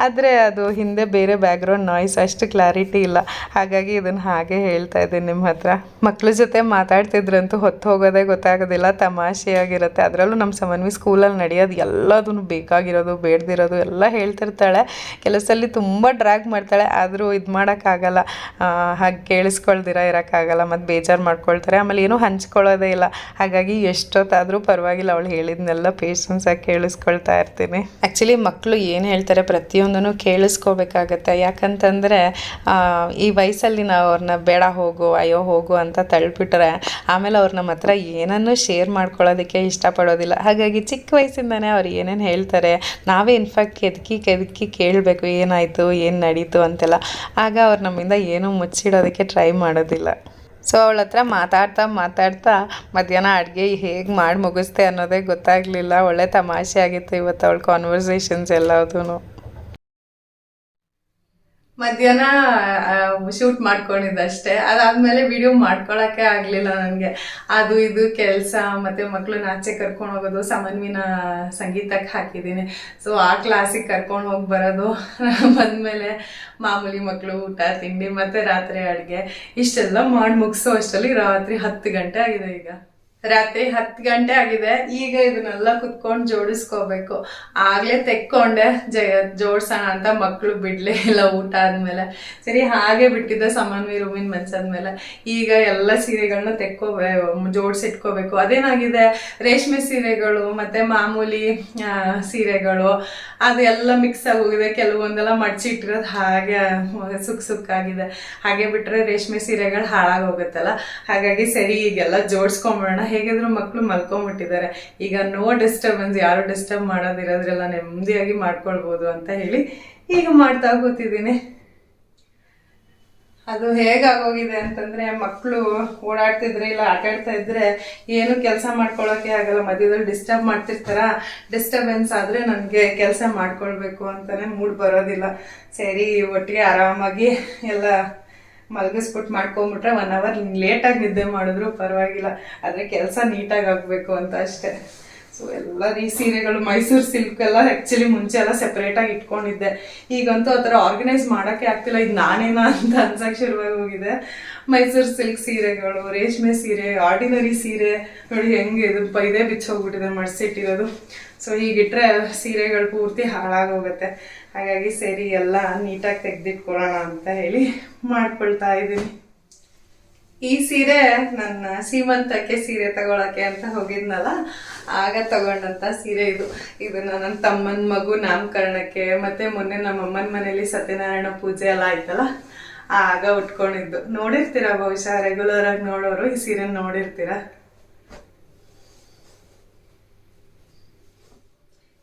ಆದರೆ ಅದು ಹಿಂದೆ ಬೇರೆ ಬ್ಯಾಕ್ಗ್ರೌಂಡ್ ನಾಯ್ಸ್ ಅಷ್ಟು ಕ್ಲಾರಿಟಿ ಇಲ್ಲ. ಹಾಗಾಗಿ ಇದನ್ನು ನಾನು ಹಾಗೆ ಹೇಳ್ತಾ ಇದ್ದೀನಿ ನಿಮ್ಮ ಹತ್ರ. ಮಕ್ಳ ಜೊತೆ ಮಾತಾಡ್ತಿದ್ರಂತೂ ಹೊತ್ತು ಹೋಗೋದೇ ಗೊತ್ತಾಗೋದಿಲ್ಲ, ತಮಾಷೆಯಾಗಿರುತ್ತೆ. ಅದರಲ್ಲೂ ನಮ್ಮ ಸಮನ್ವಿ ಸ್ಕೂಲಲ್ಲಿ ನಡೆಯೋದು ಎಲ್ಲದೂ ಬೇಕಾಗಿರೋದು ಬೇಡದಿರೋದು ಎಲ್ಲ ಹೇಳ್ತಿರ್ತಾಳೆ. ಕೆಲಸಲ್ಲಿ ತುಂಬ ಡ್ರ್ಯಾಗ್ ಮಾಡ್ತಾಳೆ, ಆದರೂ ಇದು ಮಾಡೋಕ್ಕಾಗಲ್ಲ, ಹಾಗೆ ಕೇಳಿಸ್ಕೊಳ್ದಿರ ಇರೋಕ್ಕಾಗಲ್ಲ, ಮತ್ತು ಬೇಜಾರು ಮಾಡ್ಕೊಳ್ತಾರೆ. ಆಮೇಲೆ ಏನೂ ಹಂಚ್ಕೊಳ್ಳೋದೇ ಇಲ್ಲ. ಹಾಗಾಗಿ ಎಷ್ಟೊತ್ತಾದರೂ ಪರವಾಗಿಲ್ಲ, ಅವಳು ಹೇಳಿದ್ನೆಲ್ಲ ಪೇಷನ್ಸಾಗಿ ಕೇಳಿಸ್ಕೊಳ್ತಾ ಇರ್ತೀನಿ. ಆ್ಯಕ್ಚುಲಿ ಮಕ್ಕಳು ಏನು ಹೇಳ್ತಾರೆ ಪ್ರತಿಯೊಂದನ್ನು ಕೇಳಿಸ್ಕೋಬೇಕಾಗತ್ತೆ. ಯಾಕಂತಂದರೆ ಈ ವಯಸ್ಸಲ್ಲಿ ನಾವು ಅವ್ರನ್ನ ಬೇಡ ಹೋಗು, ಅಯ್ಯೋ ಹೋಗು ಅಂತ ತಳ್ಳಿಬಿಟ್ರೆ ಆಮೇಲೆ ಅವ್ರು ನಮ್ಮ ಹತ್ರ ಏನನ್ನೂ ಶೇರ್ ಮಾಡ್ಕೊಳ್ಳೋದಕ್ಕೆ ಇಷ್ಟಪಡೋದಿಲ್ಲ. ಹಾಗಾಗಿ ಚಿಕ್ಕ ವಯಸ್ಸಿಂದನೇ ಅವ್ರು ಏನೇನು ಹೇಳ್ತಾರೆ ನಾವೇ ಇನ್ಫ್ಯಾಕ್ಟ್ ಕೆದಕಿ ಕೇಳಬೇಕು, ಏನಾಯಿತು ಏನು ನಡೀತು ಅಂತೆಲ್ಲ. ಆಗ ಅವ್ರು ನಮ್ಮಿಂದ ಏನೂ ಮುಚ್ಚಿಡೋದಕ್ಕೆ ಟ್ರೈ ಮಾಡೋದಿಲ್ಲ. ಸೊ ಅವಳ ಹತ್ರ ಮಾತಾಡ್ತಾ ಮಧ್ಯಾಹ್ನ ಅಡುಗೆ ಹೇಗೆ ಮಾಡಿ ಮುಗಿಸ್ತೆ ಅನ್ನೋದೇ ಗೊತ್ತಾಗಲಿಲ್ಲ. ಒಳ್ಳೆ ತಮಾಷೆ ಆಗಿತ್ತು ಇವತ್ತು ಅವಳ ಕಾನ್ವರ್ಸೇಷನ್ಸ್ ಎಲ್ಲದೂ. ಮಧ್ಯಾಹ್ನ ಶೂಟ್ ಮಾಡ್ಕೊಂಡಿದ್ದೆ ಅಷ್ಟೇ. ಅದಾದಮೇಲೆ ವಿಡಿಯೋ ಮಾಡ್ಕೊಳಕ್ಕೆ ಆಗಲಿಲ್ಲ ನನಗೆ. ಅದು ಇದು ಕೆಲಸ ಮತ್ತು ಮಕ್ಕಳನ್ನ ಆಚೆ ಕರ್ಕೊಂಡು ಹೋಗೋದು, ಸಮನ್ವಿನ ಸಂಗೀತಕ್ಕೆ ಹಾಕಿದ್ದೀನಿ. ಸೊ ಆ ಕ್ಲಾಸಿಗೆ ಕರ್ಕೊಂಡು ಹೋಗಿ ಬರೋದು, ಬಂದಮೇಲೆ ಮಾಮೂಲಿ ಮಕ್ಕಳು ಊಟ ತಿಂಡಿ ಮತ್ತು ರಾತ್ರಿ ಅಡುಗೆ ಇಷ್ಟೆಲ್ಲ ಮಾಡಿ ಮುಗಿಸೋ ಅಷ್ಟರಲ್ಲಿ ರಾತ್ರಿ 10 ಗಂಟೆ ಆಗಿದೆ. ಈಗ ರಾತ್ರಿ 10 ಗಂಟೆ ಆಗಿದೆ. ಈಗ ಇದನ್ನೆಲ್ಲ ಕುತ್ಕೊಂಡು ಜೋಡಿಸ್ಕೋಬೇಕು. ಆಗಲೇ ತೆಕ್ಕೊಂಡೆ ಜೋಡ್ಸೋಣ ಅಂತ, ಮಕ್ಕಳು ಬಿಡಲೇ ಇಲ್ಲ ಊಟ ಆದಮೇಲೆ. ಸರಿ ಹಾಗೆ ಬಿಟ್ಟಿದ್ದೆ ಸಮನ್ವಿ ರೂಮಿನ ಮಂಚದ ಮೇಲೆ. ಈಗ ಎಲ್ಲ ಸೀರೆಗಳನ್ನ ಜೋಡಿಸಿಟ್ಕೋಬೇಕು. ಅದೇನಾಗಿದೆ, ರೇಷ್ಮೆ ಸೀರೆಗಳು ಮತ್ತು ಮಾಮೂಲಿ ಸೀರೆಗಳು ಅದೆಲ್ಲ ಮಿಕ್ಸ್ ಆಗೋಗಿದೆ. ಕೆಲವೊಂದೆಲ್ಲ ಮಡ್ಚಿಟ್ಟಿರೋದು ಹಾಗೆ ಸುಕ್ಕಾಗಿದೆ. ಹಾಗೆ ಬಿಟ್ಟರೆ ರೇಷ್ಮೆ ಸೀರೆಗಳು ಹಾಳಾಗೋಗುತ್ತಲ್ಲ. ಹಾಗಾಗಿ ಸರಿ ಈಗೆಲ್ಲ ಜೋಡಿಸ್ಕೊಂಬಿಡೋಣ. ಹೇಗಿದ್ರು ಮಕ್ಕಳು ಮಲ್ಕೊಂಡ್ಬಿಟ್ಟಿದ್ದಾರೆ. ಈಗ ನೋ ಡಿಸ್ಟರ್ಬೆನ್ಸ್, ಯಾರು ಡಿಸ್ಟರ್ಬ್ ಮಾಡೋದಿರೋದ್ರೆಲ್ಲ ನೆಮ್ಮದಿಯಾಗಿ ಮಾಡ್ಕೊಳ್ಬೋದು ಅಂತ ಹೇಳಿ ಈಗ ಮಾಡ್ತಾ ಕೂತಿದ್ದೀನಿ. ಅದು ಹೇಗಾಗೋಗಿದೆ ಅಂತಂದರೆ, ಮಕ್ಕಳು ಓಡಾಡ್ತಿದ್ರೆ ಇಲ್ಲ ಆಟಾಡ್ತಾ ಇದ್ರೆ ಏನು ಕೆಲಸ ಮಾಡ್ಕೊಳ್ಳೋಕೆ ಆಗಲ್ಲ. ಮಧ್ಯದಲ್ಲಿ ಡಿಸ್ಟರ್ಬ್ ಮಾಡ್ತಿರ್ತಾರ. ಡಿಸ್ಟರ್ಬೆನ್ಸ್ ಆದರೆ ನನಗೆ ಕೆಲಸ ಮಾಡ್ಕೊಳ್ಬೇಕು ಅಂತಲೇ ಮೂಡ್ ಬರೋದಿಲ್ಲ. ಸರಿ ಒಟ್ಟಿಗೆ ಆರಾಮಾಗಿ ಎಲ್ಲ ಮಲಗಿಸ್ಬಿಟ್ಟು ಮಾಡ್ಕೊಂಬಿಟ್ರೆ 1 ಅವರ್ ಲೇಟಾಗಿ ನಿದ್ದೆ ಮಾಡಿದ್ರು ಪರವಾಗಿಲ್ಲ. ಆದರೆ ಕೆಲಸ ನೀಟಾಗಿ ಆಗಬೇಕು ಅಂತ ಅಷ್ಟೇ. ಸೊ ಎಲ್ಲ ಈ ಸೀರೆಗಳು ಮೈಸೂರು ಸಿಲ್ಕ್ ಎಲ್ಲ ಆ್ಯಕ್ಚುಲಿ ಮುಂಚೆ ಎಲ್ಲ ಸೆಪ್ರೇಟಾಗಿ ಇಟ್ಕೊಂಡಿದ್ದೆ. ಈಗಂತೂ ಆ ಥರ ಆರ್ಗನೈಸ್ ಮಾಡೋಕ್ಕೆ ಆಗ್ತಿಲ್ಲ. ಇದು ನಾನೇನಾ ಅಂತ ಅನ್ಸಕ್ಕೆ ಶುರುವಾಗಿ ಹೋಗಿದೆ. ಮೈಸೂರು ಸಿಲ್ಕ್ ಸೀರೆಗಳು, ರೇಷ್ಮೆ ಸೀರೆ, ಆರ್ಡಿನರಿ ಸೀರೆ ನೋಡಿ ಹೆಂಗೆ ಇದು ಇದೇ ಬಿಚ್ಚೋಗ್ಬಿಟ್ಟಿದೆ ಮಡ್ಸಿಟ್ಟಿರೋದು. ಸೊ ಹೀಗಿಟ್ರೆ ಸೀರೆಗಳು ಪೂರ್ತಿ ಹಾಳಾಗೋಗುತ್ತೆ. ಹಾಗಾಗಿ ಸರಿ ಎಲ್ಲ ನೀಟಾಗಿ ತೆಗೆದಿಟ್ಕೊಳ್ಳೋಣ ಅಂತ ಹೇಳಿ ಮಾಡ್ಕೊಳ್ತಾ ಇದ್ದೀನಿ. ಈ ಸೀರೆ ನನ್ನ ಸೀಮಂತಕ್ಕೆ ಸೀರೆ ತಗೊಳಕ್ಕೆ ಅಂತ ಹೋಗಿದ್ನಲ್ಲ, ಆಗ ತಗೊಂಡಂತ ಸೀರೆ ಇದು. ಇದನ್ನ ನನ್ನ ತಮ್ಮನ ಮಗು ನಾಮಕರಣಕ್ಕೆ ಮತ್ತೆ ಮೊನ್ನೆ ನಮ್ಮ ಅಮ್ಮನ ಮನೇಲಿ ಸತ್ಯನಾರಾಯಣ ಪೂಜೆ ಎಲ್ಲ ಆಯ್ತಲ್ಲ, ಆಗ ಉಟ್ಕೊಂಡಿದ್ದು. ನೋಡಿರ್ತೀರಾ ಬಹುಶಃ, ರೆಗ್ಯುಲರ್ ಆಗಿ ನೋಡೋರು ಈ ಸೀರೆ ನೋಡಿರ್ತೀರಾ.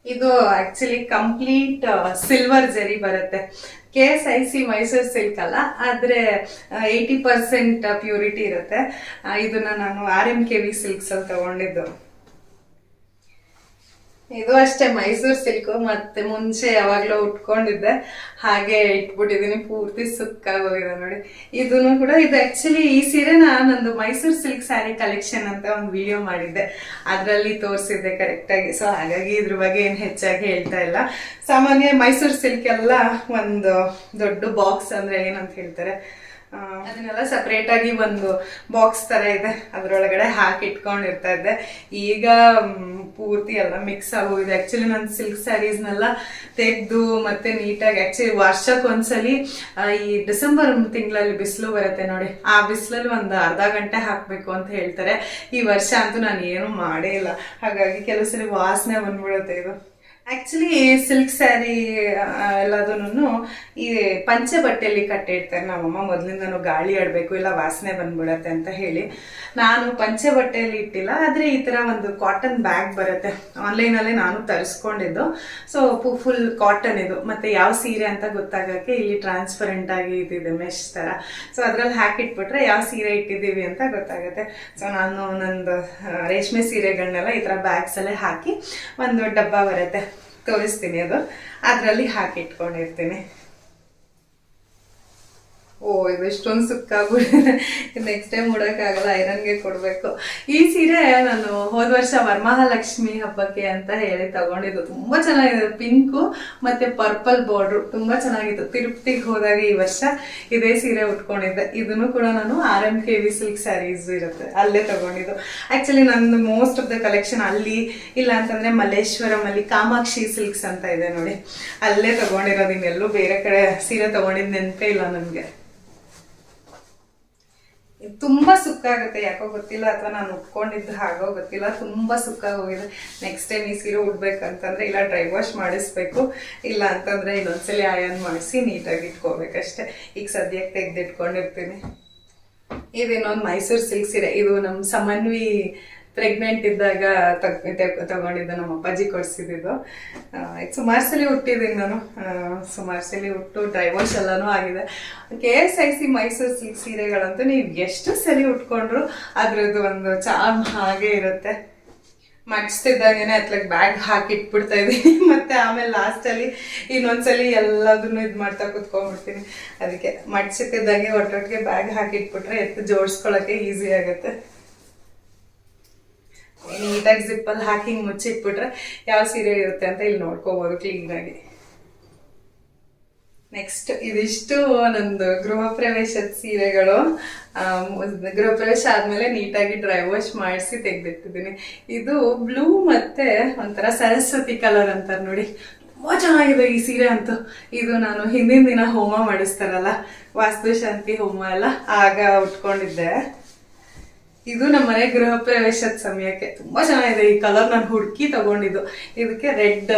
ಇದು ಆಕ್ಚುಲಿ ಕಂಪ್ಲೀಟ್ ಸಿಲ್ವರ್ ಜರಿ ಬರುತ್ತೆ. KSIC ಮೈಸೂರು ಸಿಲ್ಕ್ ಅಲ್ಲ, ಆದರೆ 80% ಪ್ಯೂರಿಟಿ ಇರುತ್ತೆ. ಇದನ್ನ ನಾನು RMKV ಸಿಲ್ಕ್ಸ್ ಅಲ್ಲಿ ತಗೊಂಡಿದ್ದು. ಇದು ಅಷ್ಟೇ ಮೈಸೂರು ಸಿಲ್ಕು. ಮತ್ತೆ ಮುಂಚೆ ಯಾವಾಗಲೂ ಉಟ್ಕೊಂಡಿದ್ದೆ, ಹಾಗೆ ಇಟ್ಬಿಟ್ಟಿದ್ದೀನಿ. ಪೂರ್ತಿ ಸುಕ್ಕಾಗೋಗಿದೆ ನೋಡಿ. ಇದನ್ನು ಕೂಡ ಇದು ಆಕ್ಚುಲಿ ಈ ಸೀರೆನ ನಂದು ಮೈಸೂರು ಸಿಲ್ಕ್ ಸ್ಯಾರಿ ಕಲೆಕ್ಷನ್ ಅಂತ ಒಂದು ವಿಡಿಯೋ ಮಾಡಿದ್ದೆ, ಅದರಲ್ಲಿ ತೋರಿಸಿದ್ದೆ ಕರೆಕ್ಟಾಗಿ. ಸೊ ಹಾಗಾಗಿ ಇದ್ರ ಬಗ್ಗೆ ಏನು ಹೆಚ್ಚಾಗಿ ಹೇಳ್ತಾ ಇಲ್ಲ. ಸಾಮಾನ್ಯ ಮೈಸೂರು ಸಿಲ್ಕ್ ಎಲ್ಲ ಒಂದು ದೊಡ್ಡ ಬಾಕ್ಸ್ ಅಂದ್ರೆ ಏನಂತ ಹೇಳ್ತಾರೆ, ಅದನ್ನೆಲ್ಲ ಸಪ್ರೇಟ್ ಆಗಿ ಒಂದು ಬಾಕ್ಸ್ ತರ ಇದೆ, ಅದರೊಳಗಡೆ ಹಾಕಿ ಇಟ್ಕೊಂಡಿರ್ತಾ ಇದ್ದೆ. ಈಗ ಪೂರ್ತಿ ಎಲ್ಲ ಮಿಕ್ಸ್ ಆಗೋಗಿದೆ. ಆಕ್ಚುಲಿ ನನ್ನ ಸಿಲ್ಕ್ ಸ್ಯಾರೀಸ್ನೆಲ್ಲ ತೆಗೆದು ಮತ್ತೆ ನೀಟಾಗಿ, ಆಕ್ಚುಲಿ ವರ್ಷಕ್ಕೊಂದ್ಸಲಿ ಈ ಡಿಸೆಂಬರ್ ತಿಂಗಳಲ್ಲಿ ಬಿಸಿಲು ಬರುತ್ತೆ ನೋಡಿ, ಆ ಬಿಸಿಲಲ್ಲಿ ಒಂದು ಅರ್ಧ ಗಂಟೆ ಹಾಕಬೇಕು ಅಂತ ಹೇಳ್ತಾರೆ. ಈ ವರ್ಷ ಅಂತೂ ನಾನು ಏನು ಮಾಡೇ ಇಲ್ಲ, ಹಾಗಾಗಿ ಕೆಲವು ಸಲ ವಾಸನೆ ಬಂದ್ಬಿಡುತ್ತೆ. ಇದು ಆಕ್ಚುಲಿ ಸಿಲ್ಕ್ ಸ್ಯಾರಿ ಎಲ್ಲದನ್ನು ಈ ಪಂಚೆ ಬಟ್ಟೆಯಲ್ಲಿ ಕಟ್ಟಿರ್ತಾರೆ ನಮ್ಮಮ್ಮ. ಮೊದಲಿಂದನೂ ಗಾಳಿ ಆಡಬೇಕು ಇಲ್ಲ ವಾಸನೆ ಬಂದ್ಬಿಡತ್ತೆ ಅಂತ ಹೇಳಿ ನಾನು ಪಂಚೆ ಬಟ್ಟೆಯಲ್ಲಿ ಇಟ್ಟಿಲ್ಲ. ಆದರೆ ಈ ಥರ ಒಂದು ಕಾಟನ್ ಬ್ಯಾಗ್ ಬರುತ್ತೆ, ಆನ್ಲೈನಲ್ಲೇ ನಾನು ತರಿಸ್ಕೊಂಡಿದ್ದು. ಸೊ ಫುಲ್ ಕಾಟನ್ ಇದು. ಮತ್ತು ಯಾವ ಸೀರೆ ಅಂತ ಗೊತ್ತಾಗೋಕ್ಕೆ ಇಲ್ಲಿ ಟ್ರಾನ್ಸ್ಪರೆಂಟ್ ಆಗಿ ಇದಿದೆ, ಮೆಶ್ ಥರ. ಸೊ ಅದ್ರಲ್ಲಿ ಹಾಕಿಟ್ಬಿಟ್ರೆ ಯಾವ ಸೀರೆ ಇಟ್ಟಿದ್ದೀವಿ ಅಂತ ಗೊತ್ತಾಗುತ್ತೆ. ಸೊ ನಾನು ನಂದು ರೇಷ್ಮೆ ಸೀರೆಗಳನ್ನೆಲ್ಲ ಈ ಥರ ಬ್ಯಾಗ್ಸಲ್ಲೇ ಹಾಕಿ ಒಂದು ಡಬ್ಬ ಬರುತ್ತೆ, ತೋರಿಸ್ತೀನಿ, ಅದು ಅದರಲ್ಲಿ ಹಾಕಿ ಇಟ್ಕೊಂಡಿರ್ತೀನಿ. ಓ ಇದು ಇಷ್ಟೊಂದು ಸುಕ್ಕಾಗ್ಬಿಟ್ಟಿದೆ. ನೆಕ್ಸ್ಟ್ ಟೈಮ್ ಉಡೋಕ್ಕಾಗಲ್ಲ, ಐರನ್ಗೆ ಕೊಡಬೇಕು. ಈ ಸೀರೆ ನಾನು ಹೋದ ವರ್ಷ ವರಮಹಾಲಕ್ಷ್ಮಿ ಹಬ್ಬಕ್ಕೆ ಅಂತ ಹೇಳಿ ತಗೊಂಡಿದ್ದು. ತುಂಬಾ ಚೆನ್ನಾಗಿದೆ, ಪಿಂಕು ಮತ್ತೆ ಪರ್ಪಲ್ ಬಾರ್ಡ್ರು ತುಂಬಾ ಚೆನ್ನಾಗಿತ್ತು. ತಿರುಪತಿಗೆ ಹೋದಾಗ ಈ ವರ್ಷ ಇದೇ ಸೀರೆ ಉಟ್ಕೊಂಡಿದ್ದೆ. ಇದನ್ನು ಕೂಡ ನಾನು RMKV ಸಿಲ್ಕ್ ಸ್ಯಾರೀಸ್ ಇರುತ್ತೆ ಅಲ್ಲೇ ತಗೊಂಡಿದ್ದು. ಆಕ್ಚುಲಿ ನಂದು ಮೋಸ್ಟ್ ಆಫ್ ದ ಕಲೆಕ್ಷನ್ ಅಲ್ಲಿ, ಇಲ್ಲ ಅಂತಂದ್ರೆ ಮಲ್ಲೇಶ್ವರಂ ಅಲ್ಲಿ ಕಾಮಾಕ್ಷಿ ಸಿಲ್ಕ್ಸ್ ಅಂತ ಇದೆ ನೋಡಿ, ಅಲ್ಲೇ ತಗೊಂಡಿರೋದು. ಇನ್ನೆಲ್ಲೂ ಬೇರೆ ಕಡೆ ಸೀರೆ ತಗೊಂಡಿದ್ ನೆನಪೇ ಇಲ್ಲ ನನ್ಗೆ. ತುಂಬಾ ಸುಕ್ಕಾಗುತ್ತೆ, ಯಾಕೋ ಗೊತ್ತಿಲ್ಲ, ಅಥವಾ ನಾನು ಉಟ್ಕೊಂಡಿದ್ದು ಹಾಗೋ ಗೊತ್ತಿಲ್ಲ, ತುಂಬಾ ಸುಕ್ಕಾಗೋಗಿದೆ. ನೆಕ್ಸ್ಟ್ ಟೈಮ್ ಈ ಸೀರೆ ಉಡ್ಬೇಕಂತಂದ್ರೆ ಇಲ್ಲ ಡ್ರೈ ವಾಶ್ ಮಾಡಿಸ್ಬೇಕು, ಇಲ್ಲ ಅಂತಂದ್ರೆ ಇನ್ನೊಂದ್ಸಲಿ ಆಯನ್ ಮಾಡಿಸಿ ನೀಟಾಗಿ ಇಟ್ಕೋಬೇಕಷ್ಟೆ. ಈಗ ಸದ್ಯಕ್ಕೆ ತೆಗ್ದಿಟ್ಕೊಂಡಿರ್ತೀನಿ. ಇದೇನೊಂದು ಮೈಸೂರು ಸಿಲ್ಕ್ ಸೀರೆ. ಇದು ನಮ್ಮ ಸಮನ್ವಿ ಪ್ರೆಗ್ನೆಂಟ್ ಇದ್ದಾಗ ತಗೊಂಡಿದ್ದು, ನಮ್ಮ ಅಪ್ಪಾಜಿ ಕೊಡ್ಸಿದ್ದು. ಸುಮಾರು ಸಲ ಹುಟ್ಟಿದ್ದೀನಿ ನಾನು, ಸುಮಾರು ಸಲ ಹುಟ್ಟು ಡ್ರೈ ವಾಶ್ ಎಲ್ಲಾನು ಆಗಿದೆ. KSIC ಮೈಸೂರು ಸಿಲ್ಕ್ ಸೀರೆಗಳಂತೂ ನೀವು ಎಷ್ಟು ಸಲ ಉಟ್ಕೊಂಡ್ರು ಅದ್ರದ್ದು ಒಂದು ಚಾರ್ಮ್ ಹಾಗೆ ಇರುತ್ತೆ. ಮಡ್ಸ್ತಿದ್ದಾಗೇನೆ ಅತ್ಲಾಗ ಬ್ಯಾಗ್ ಹಾಕಿ ಇಟ್ಬಿಡ್ತಾ ಇದ್ದೀನಿ, ಮತ್ತೆ ಆಮೇಲೆ ಲಾಸ್ಟಲ್ಲಿ ಇನ್ನೊಂದ್ಸಲಿ ಎಲ್ಲದನ್ನು ಇದು ಮಾಡ್ತಾ ಕುತ್ಕೊಂಡ್ಬಿಡ್ತೀನಿ. ಅದಕ್ಕೆ ಮಡ್ಸಿಟ್ಟಿದ್ದಾಗೆ ಒಟ್ಟೊಟ್ಟಿಗೆ ಬ್ಯಾಗ್ ಹಾಕಿ ಇಟ್ಬಿಟ್ರೆ ಎತ್ತು ಜೋಡಿಸ್ಕೊಳಕ್ಕೆ ಈಸಿ ಆಗುತ್ತೆ. ನೀಟಾಗಿ ಜಿಪ್ಪಲ್ಲಿ ಹಾಕಿ ಮುಚ್ಚಿಟ್ಬಿಟ್ರೆ ಯಾವ ಸೀರೆ ಇರುತ್ತೆ ಅಂತ ಇಲ್ಲಿ ನೋಡ್ಕೋಬಹುದು ಕ್ಲೀನಾಗಿ. ನೆಕ್ಸ್ಟ್ ಇದಿಷ್ಟು ನಂದು ಗೃಹ ಪ್ರವೇಶದ ಸೀರೆಗಳು. ಗೃಹ ಪ್ರವೇಶ ಆದ್ಮೇಲೆ ನೀಟಾಗಿ ಡ್ರೈ ವಾಶ್ ಮಾಡಿಸಿ ತೆಗೆದಿಟ್ಟಿದ್ದೀನಿ. ಇದು ಬ್ಲೂ ಮತ್ತೆ ಒಂಥರ ಸರಸ್ವತಿ ಕಲರ್ ಅಂತಾರೆ ನೋಡಿ, ತುಂಬಾ ಚೆನ್ನಾಗಿದೆ ಈ ಸೀರೆ ಅಂತೂ. ಇದು ನಾನು ಹಿಂದಿನ ದಿನ ಹೋಮ ಮಾಡಿಸ್ತಾರಲ್ಲ, ವಾಸ್ತುಶಾಂತಿ ಹೋಮ ಎಲ್ಲ, ಆಗ ಉಟ್ಕೊಂಡಿದ್ದೆ. ಇದು ನಮ್ಮ ಮನೆ ಗೃಹ ಪ್ರವೇಶದ ಸಮಯಕ್ಕೆ ತುಂಬಾ ಚೆನ್ನಾಗಿದೆ ಈ ಕಲರ್. ನಾನು ಹುಡುಕಿ ತಗೊಂಡಿದ್ದು. ಇದಕ್ಕೆ ರೆಡ್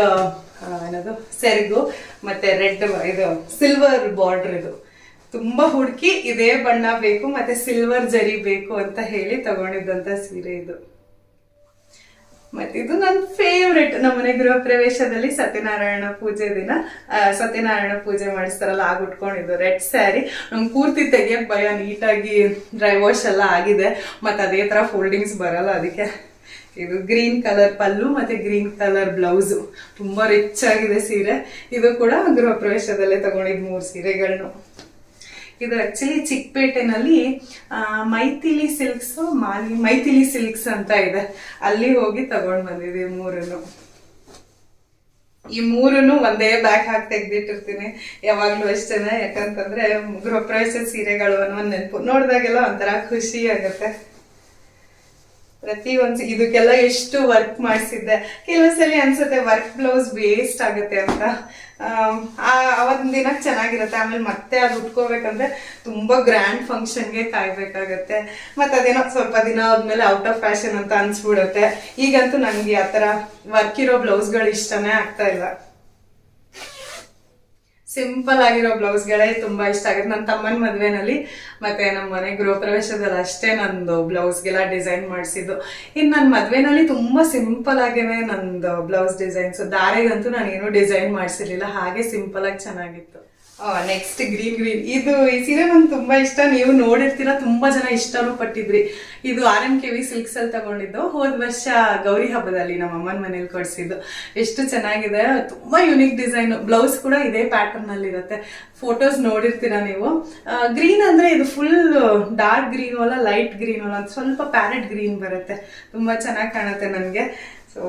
ಏನದು ಸೆರಗು ಮತ್ತೆ ರೆಡ್ ಇದು ಸಿಲ್ವರ್ ಬಾರ್ಡರ್. ಇದು ತುಂಬಾ ಹುಡುಕಿ ಇದೇ ಬಣ್ಣ ಬೇಕು ಮತ್ತೆ ಸಿಲ್ವರ್ ಜರಿ ಬೇಕು ಅಂತ ಹೇಳಿ ತಗೊಂಡಿದ್ದಂತ ಸೀರೆ ಇದು. ಮತ್ತೆ ಇದು ನನ್ನ ಫೇವ್ರೆಟ್. ನಮ್ಮನೆ ಗೃಹ ಪ್ರವೇಶದಲ್ಲಿ ಸತ್ಯನಾರಾಯಣ ಪೂಜೆ ದಿನ ಸತ್ಯನಾರಾಯಣ ಪೂಜೆ ಮಾಡಿಸ್ತಾರಲ್ಲ, ಆಗ ಉಟ್ಕೊಂಡಿದ್ದು ರೆಡ್ ಸ್ಯಾರಿ. ನಂಗೆ ಪೂರ್ತಿ ತೆಗಿಯಕ್ ಭಯ, ನೀಟಾಗಿ ಡ್ರೈ ವಾಶ್ ಎಲ್ಲ ಆಗಿದೆ, ಮತ್ತೆ ಅದೇ ತರ ಫೋಲ್ಡಿಂಗ್ಸ್ ಬರಲ್ಲ, ಅದಕ್ಕೆ. ಇದು ಗ್ರೀನ್ ಕಲರ್ ಪಲ್ಲು ಮತ್ತೆ ಗ್ರೀನ್ ಕಲರ್ ಬ್ಲೌಸು, ತುಂಬಾ ರಿಚ್ ಆಗಿದೆ ಸೀರೆ. ಇದು ಕೂಡ ಗೃಹ ಪ್ರವೇಶದಲ್ಲೇ ತಗೊಂಡಿದ್ 3 ಸೀರೆಗಳನ್ನು. ಇದು ಆಕ್ಚುಲಿ ಚಿಕ್ಕಪೇಟೆನಲ್ಲಿ ಮೈಥಿಲಿ ಸಿಲ್ಕ್ಸ್ ಅಂತ ಇದೆ, ಅಲ್ಲಿ ಹೋಗಿ ತಗೊಂಡ್ ಬಂದಿದೆ 3. ಈ 3 ಒಂದೇ ಬ್ಯಾಗ್ ಹಾಕಿ ತೆಗ್ದಿಟ್ಟಿರ್ತೀನಿ ಯಾವಾಗ್ಲೂ ಅಷ್ಟೇನೆ. ಯಾಕಂತಂದ್ರೆ ಗೃಹ ಪ್ರವೇಶದ ಸೀರೆಗಳು ಅನ್ನೋ ನೆನಪು ನೋಡಿದಾಗೆಲ್ಲ ಒಂಥರ ಖುಷಿ ಆಗುತ್ತೆ. ಇದಕ್ಕೆಲ್ಲ ಎಷ್ಟು ವರ್ಕ್ ಮಾಡಿಸಿದ್ದೆ. ಕೆಲವೊಂದ್ಸಲಿ ಅನ್ಸುತ್ತೆ ವರ್ಕ್ ಬ್ಲೌಸ್ ವೇಸ್ಟ್ ಆಗುತ್ತೆ ಅಂತ. ಅವತ್ತಿನ ದಿನಕ್ಕೆ ಚೆನ್ನಾಗಿರುತ್ತೆ, ಆಮೇಲೆ ಮತ್ತೆ ಅದು ಉಟ್ಕೋಬೇಕಂದ್ರೆ ತುಂಬಾ ಗ್ರ್ಯಾಂಡ್ ಫಂಕ್ಷನ್ಗೆ ಕಾಯ್ಬೇಕಾಗತ್ತೆ. ಮತ್ತೆ ಅದೇನೋ ಸ್ವಲ್ಪ ದಿನ ಆದ್ಮೇಲೆ ಔಟ್ ಆಫ್ ಫ್ಯಾಷನ್ ಅಂತ ಅನ್ಸ್ಬಿಡುತ್ತೆ. ಈಗಂತೂ ನನ್ಗೆ ಆತರ ವರ್ಕ್ ಇರೋ ಬ್ಲೌಸ್ಗಳು ಇಷ್ಟನೇ ಆಗ್ತಾ ಇಲ್ಲ. ಸಿಂಪಲ್ ಆಗಿರೋ ಬ್ಲೌಸ್ಗಳೇ ತುಂಬಾ ಇಷ್ಟ ಆಗುತ್ತೆ. ನನ್ನ ತಮ್ಮನ ಮದ್ವೆನಲ್ಲಿ ಮತ್ತೆ ನಮ್ಮ ಮನೆ ಗೃಹ ಪ್ರವೇಶದಲ್ಲಿ ಅಷ್ಟೇ ನಂದು ಬ್ಲೌಸ್ಗೆಲ್ಲ ಡಿಸೈನ್ ಮಾಡಿಸಿದ್ದು. ಇನ್ನು ನನ್ನ ಮದ್ವೆನಲ್ಲಿ ತುಂಬಾ ಸಿಂಪಲ್ ಆಗೇನೆ ನಂದು ಬ್ಲೌಸ್ ಡಿಸೈನ್ಸ್. ದಾರೆಗಂತೂ ನಾನೇನು ಡಿಸೈನ್ ಮಾಡಿಸಿರ್ಲಿಲ್ಲ, ಹಾಗೆ ಸಿಂಪಲ್ ಆಗಿ ಚೆನ್ನಾಗಿತ್ತು. Next green. ಇದು ಈ ಸೀರೆ ನಂಗೆ ತುಂಬಾ ಇಷ್ಟ. ನೀವು ನೋಡಿರ್ತೀರಾ, ತುಂಬಾ ಜನ ಇಷ್ಟನೂ ಪಟ್ಟಿದ್ರಿ. ಇದು RMKV ಸಿಲ್ಕ್ಸ್ ಅಲ್ಲಿ ತಗೊಂಡಿದ್ದು. ಹೋದ ವರ್ಷ ಗೌರಿ ಹಬ್ಬದಲ್ಲಿ ನಮ್ಮ ಅಮ್ಮನ ಮನೇಲಿ ಕೊಡ್ಸಿದ್ದು. ಎಷ್ಟು ಚೆನ್ನಾಗಿದೆ, ತುಂಬಾ ಯುನಿಕ್ ಡಿಸೈನ್. ಬ್ಲೌಸ್ ಕೂಡ ಇದೇ ಪ್ಯಾಟರ್ನ್ ಅಲ್ಲಿ ಇರುತ್ತೆ. ಫೋಟೋಸ್ ನೋಡಿರ್ತೀರಾ ನೀವು. ಗ್ರೀನ್ ಅಂದ್ರೆ ಇದು ಫುಲ್ ಡಾರ್ಕ್ ಗ್ರೀನ್ ಅಲ್ಲ, ಲೈಟ್ ಗ್ರೀನ್ ಅಲ್ಲ, ಸ್ವಲ್ಪ ಪ್ಯಾರೆಟ್ ಗ್ರೀನ್ ಬರುತ್ತೆ. ತುಂಬಾ ಚೆನ್ನಾಗಿ ಕಾಣುತ್ತೆ ನನಗೆ. ಸೊ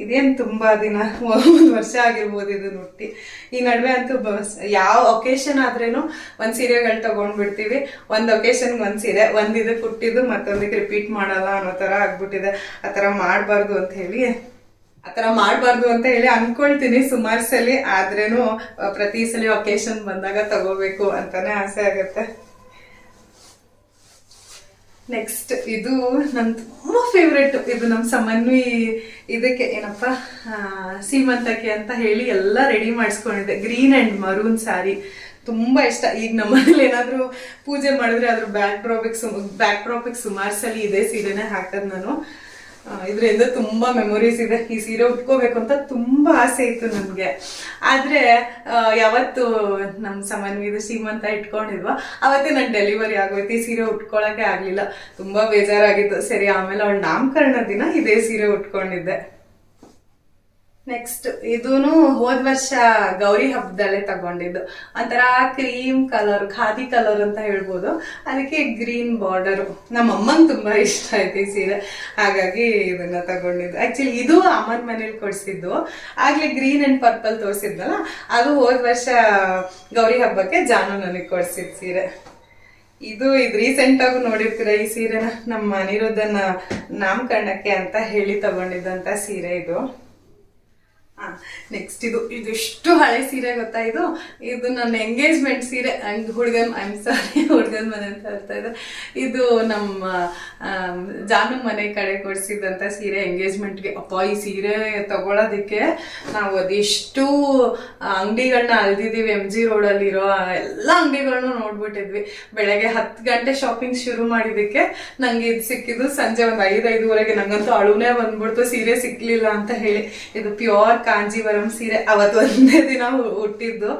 ಇದೇನು ತುಂಬಾ ದಿನ, 1 ವರ್ಷ ಆಗಿರ್ಬೋದು ಇದು ನುಟ್ಟಿ. ಈ ನಡುವೆ ಅಂತೂ ಯಾವ ಒಕೇಶನ್ ಆದ್ರೇನು ಒಂದ್ ಸೀರೆಗಳು ತಗೊಂಡ್ಬಿಡ್ತೀವಿ. ಒಂದ್ ಒಕೇಶನ್ಗೆ ಒಂದ್ ಸೀರೆ, ಇದಕ್ಕೆ ಹುಟ್ಟಿದ್ದು ಮತ್ತೊಂದಕ್ಕೆ ರಿಪೀಟ್ ಮಾಡಲ್ಲ ಅನ್ನೋ ತರ ಆಗ್ಬಿಟ್ಟಿದೆ. ಆ ತರ ಮಾಡಬಾರ್ದು ಅಂತ ಹೇಳಿ ಅನ್ಕೊಳ್ತೀನಿ ಸುಮಾರು ಸಲಿ. ಆದ್ರೇನು ಪ್ರತಿ ಸಲ ಒಕೇಶನ್ ಬಂದಾಗ ತಗೋಬೇಕು ಅಂತಾನೆ ಆಸೆ ಆಗತ್ತೆ. ನೆಕ್ಸ್ಟ್ ಇದು ನನ್ ತುಂಬಾ ಫೇವ್ರೆಟ್. ಇದು ನಮ್ ಸಮನ್ವಿ ಇದಕ್ಕೆ ಏನಪ್ಪಾ ಸೀಮಂತಕ್ಕೆ ಅಂತ ಹೇಳಿ ಎಲ್ಲ ರೆಡಿ ಮಾಡಿಸ್ಕೊಂಡಿದ್ದೆ. ಗ್ರೀನ್ ಅಂಡ್ ಮರೂನ್ ಸ್ಯಾರಿ ತುಂಬಾ ಇಷ್ಟ. ಈಗ ನಮ್ಮನೇಲಿ ಏನಾದ್ರು ಪೂಜೆ ಮಾಡಿದ್ರೆ ಅದ್ರ ಬ್ಯಾಕ್ ಡ್ರಾಪಿಗೆ ಸುಮಾರು ಸಲ ಇದೇ ಸೀರೆನೆ ಹಾಕದ್ ನಾನು. ಇದರಿಂದ ತುಂಬಾ ಮೆಮೊರೀಸ್ ಇದೆ. ಈ ಸೀರೆ ಉಟ್ಕೋಬೇಕು ಅಂತ ತುಂಬಾ ಆಸೆ ಇತ್ತು ನನ್ಗೆ. ಆದ್ರೆ ಯಾವತ್ತು ನಮ್ ಸಮನ್ವಿದು ಸೀಮಂತ ಇಟ್ಕೊಂಡಿದ್ವಾ ಅವತ್ತೇ ನನ್ ಡೆಲಿವರಿ ಆಗೋಯ್ತು. ಈ ಸೀರೆ ಉಟ್ಕೊಳಕ್ಕೆ ಆಗ್ಲಿಲ್ಲ, ತುಂಬಾ ಬೇಜಾರಾಗಿತ್ತು. ಸರಿ, ಆಮೇಲೆ ಅವಳ ನಾಮಕರಣ ದಿನ ಇದೇ ಸೀರೆ ಉಟ್ಕೊಂಡಿದ್ದೆ. ನೆಕ್ಸ್ಟ್ ಇದೂನು ಹೋದ ವರ್ಷ ಗೌರಿ ಹಬ್ಬದಲ್ಲೇ ತಗೊಂಡಿದ್ದು, ಒಂಥರ ಕ್ರೀಮ್ ಕಲರ್, ಖಾದಿ ಕಲರ್ ಅಂತ ಹೇಳ್ಬೋದು. ಅದಕ್ಕೆ ಗ್ರೀನ್ ಬಾರ್ಡರ್. ನಮ್ಮ ಅಮ್ಮಂಗೆ ತುಂಬಾ ಇಷ್ಟ ಆಯ್ತು ಈ ಸೀರೆ, ಹಾಗಾಗಿ ಇದನ್ನ ತಗೊಂಡಿದ್ದು. ಆಕ್ಚುಲಿ ಇದು ಅಮ್ಮನ ಮನೇಲಿ ಕೊಡ್ಸಿದ್ದು. ಆಗ್ಲೇ ಗ್ರೀನ್ ಅಂಡ್ ಪರ್ಪಲ್ ತೋರಿಸಿದ್ನಲ್ಲ, ಅದು ಹೋದ ವರ್ಷ ಗೌರಿ ಹಬ್ಬಕ್ಕೆ ಜಾನು ನನಗೆ ಕೊಡ್ಸಿದ್ ಸೀರೆ. ಇದು ರೀಸೆಂಟ್ ಆಗಿ ನೋಡಿರ್ತೀರ ಈ ಸೀರೆನ. ನಮ್ಮ ಅನಿರುದ್ಧನ ನಾಮಕರಣಕ್ಕೆ ಅಂತ ಹೇಳಿ ತಗೊಂಡಿದ್ದಂತ ಸೀರೆ ಇದು. ನೆಕ್ಸ್ಟ್ ಇದಿಷ್ಟು ಹಳೆ ಸೀರೆ ಗೊತ್ತಾ, ಇದು ನನ್ನ ಎಂಗೇಜ್ಮೆಂಟ್ ಸೀರೆ. ಹುಡುಗನ್ ಮನೆ ಅಂತ ಹೇಳ್ತಾ ಇದೆ. ಇದು ನಮ್ಮ ಜಾನು ಮನೆ ಕಡೆ ಕೊಡ್ಸಿದಂತ ಸೀರೆ ಎಂಗೇಜ್ಮೆಂಟ್ಗೆ. ಅಪ್ಪ ಈ ಸೀರೆ ತಗೊಳೋದಿಕ್ಕೆ ನಾವು ಅದೆಷ್ಟು ಅಂಗಡಿಗಳನ್ನ ಅಲ್ದಿದೀವಿ. MG ರೋಡಲ್ಲಿರೋ ಎಲ್ಲ ಅಂಗಡಿಗಳನ್ನೂ ನೋಡ್ಬಿಟ್ಟಿದ್ವಿ. ಬೆಳಗ್ಗೆ 10 ಗಂಟೆ ಶಾಪಿಂಗ್ ಶುರು ಮಾಡಿದಕ್ಕೆ ನಂಗೆ ಇದು ಸಿಕ್ಕಿದ್ದು ಸಂಜೆ ಒಂದು 5-5:30. ನಂಗಂತೂ ಅಳುನೇ ಬಂದ್ಬಿಡ್ತು ಸೀರೆ ಸಿಕ್ಲಿಲ್ಲ ಅಂತ ಹೇಳಿ. ಇದು ಪ್ಯೂರ್ ಕಾಂಜೀವರಂ ಸೀರೆ. ಅವತ್ತು ಒಂದೇ ದಿನ ಹುಟ್ಟಿದ್ದು,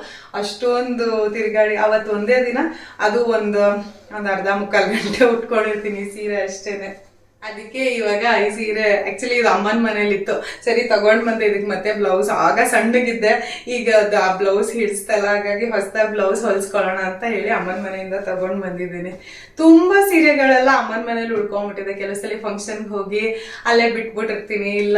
ಅಷ್ಟೊಂದು ತಿರುಗಾಡಿ ಅವತ್ತು ಒಂದೇ ದಿನ, ಅದು ಒಂದು ಅರ್ಧ ಮುಕ್ಕಾಲು ಗಂಟೆ ಉಟ್ಕೊಂಡಿರ್ತೀನಿ ಸೀರೆ ಅಷ್ಟೇನೆ. ಅದಕ್ಕೆ ಇವಾಗ ಈ ಸೀರೆ ಆಕ್ಚುಲಿ ಇದು ಅಮ್ಮನ ಮನೇಲಿ ಇತ್ತು. ಸರಿ ತಗೊಂಡ್ ಬಂದೆ ಇದಕ್ಕೆ ಮತ್ತೆ ಬ್ಲೌಸ್. ಆಗ ಸಣ್ಣಗಿದ್ದೆ, ಈಗ ಆ ಬ್ಲೌಸ್ ಹಿಡಿಸ್ತಲ್ಲ, ಹಾಗಾಗಿ ಹೊಸದಾಗಿ ಬ್ಲೌಸ್ ಹೊಲ್ಸ್ಕೊಳ್ಳೋಣ ಅಂತ ಹೇಳಿ ಅಮ್ಮನ ಮನೆಯಿಂದ ತಗೊಂಡ್ ಬಂದಿದ್ದೀನಿ. ತುಂಬಾ ಸೀರೆಗಳೆಲ್ಲ ಅಮ್ಮನ ಮನೇಲಿ ಉಳ್ಕೊಂಡ್ಬಿಟ್ಟಿದೆ. ಕೆಲವು ಸಲ ಫಂಕ್ಷನ್ಗೆ ಹೋಗಿ ಅಲ್ಲೇ ಬಿಟ್ಬಿಟ್ಟಿರ್ತೀನಿ, ಇಲ್ಲ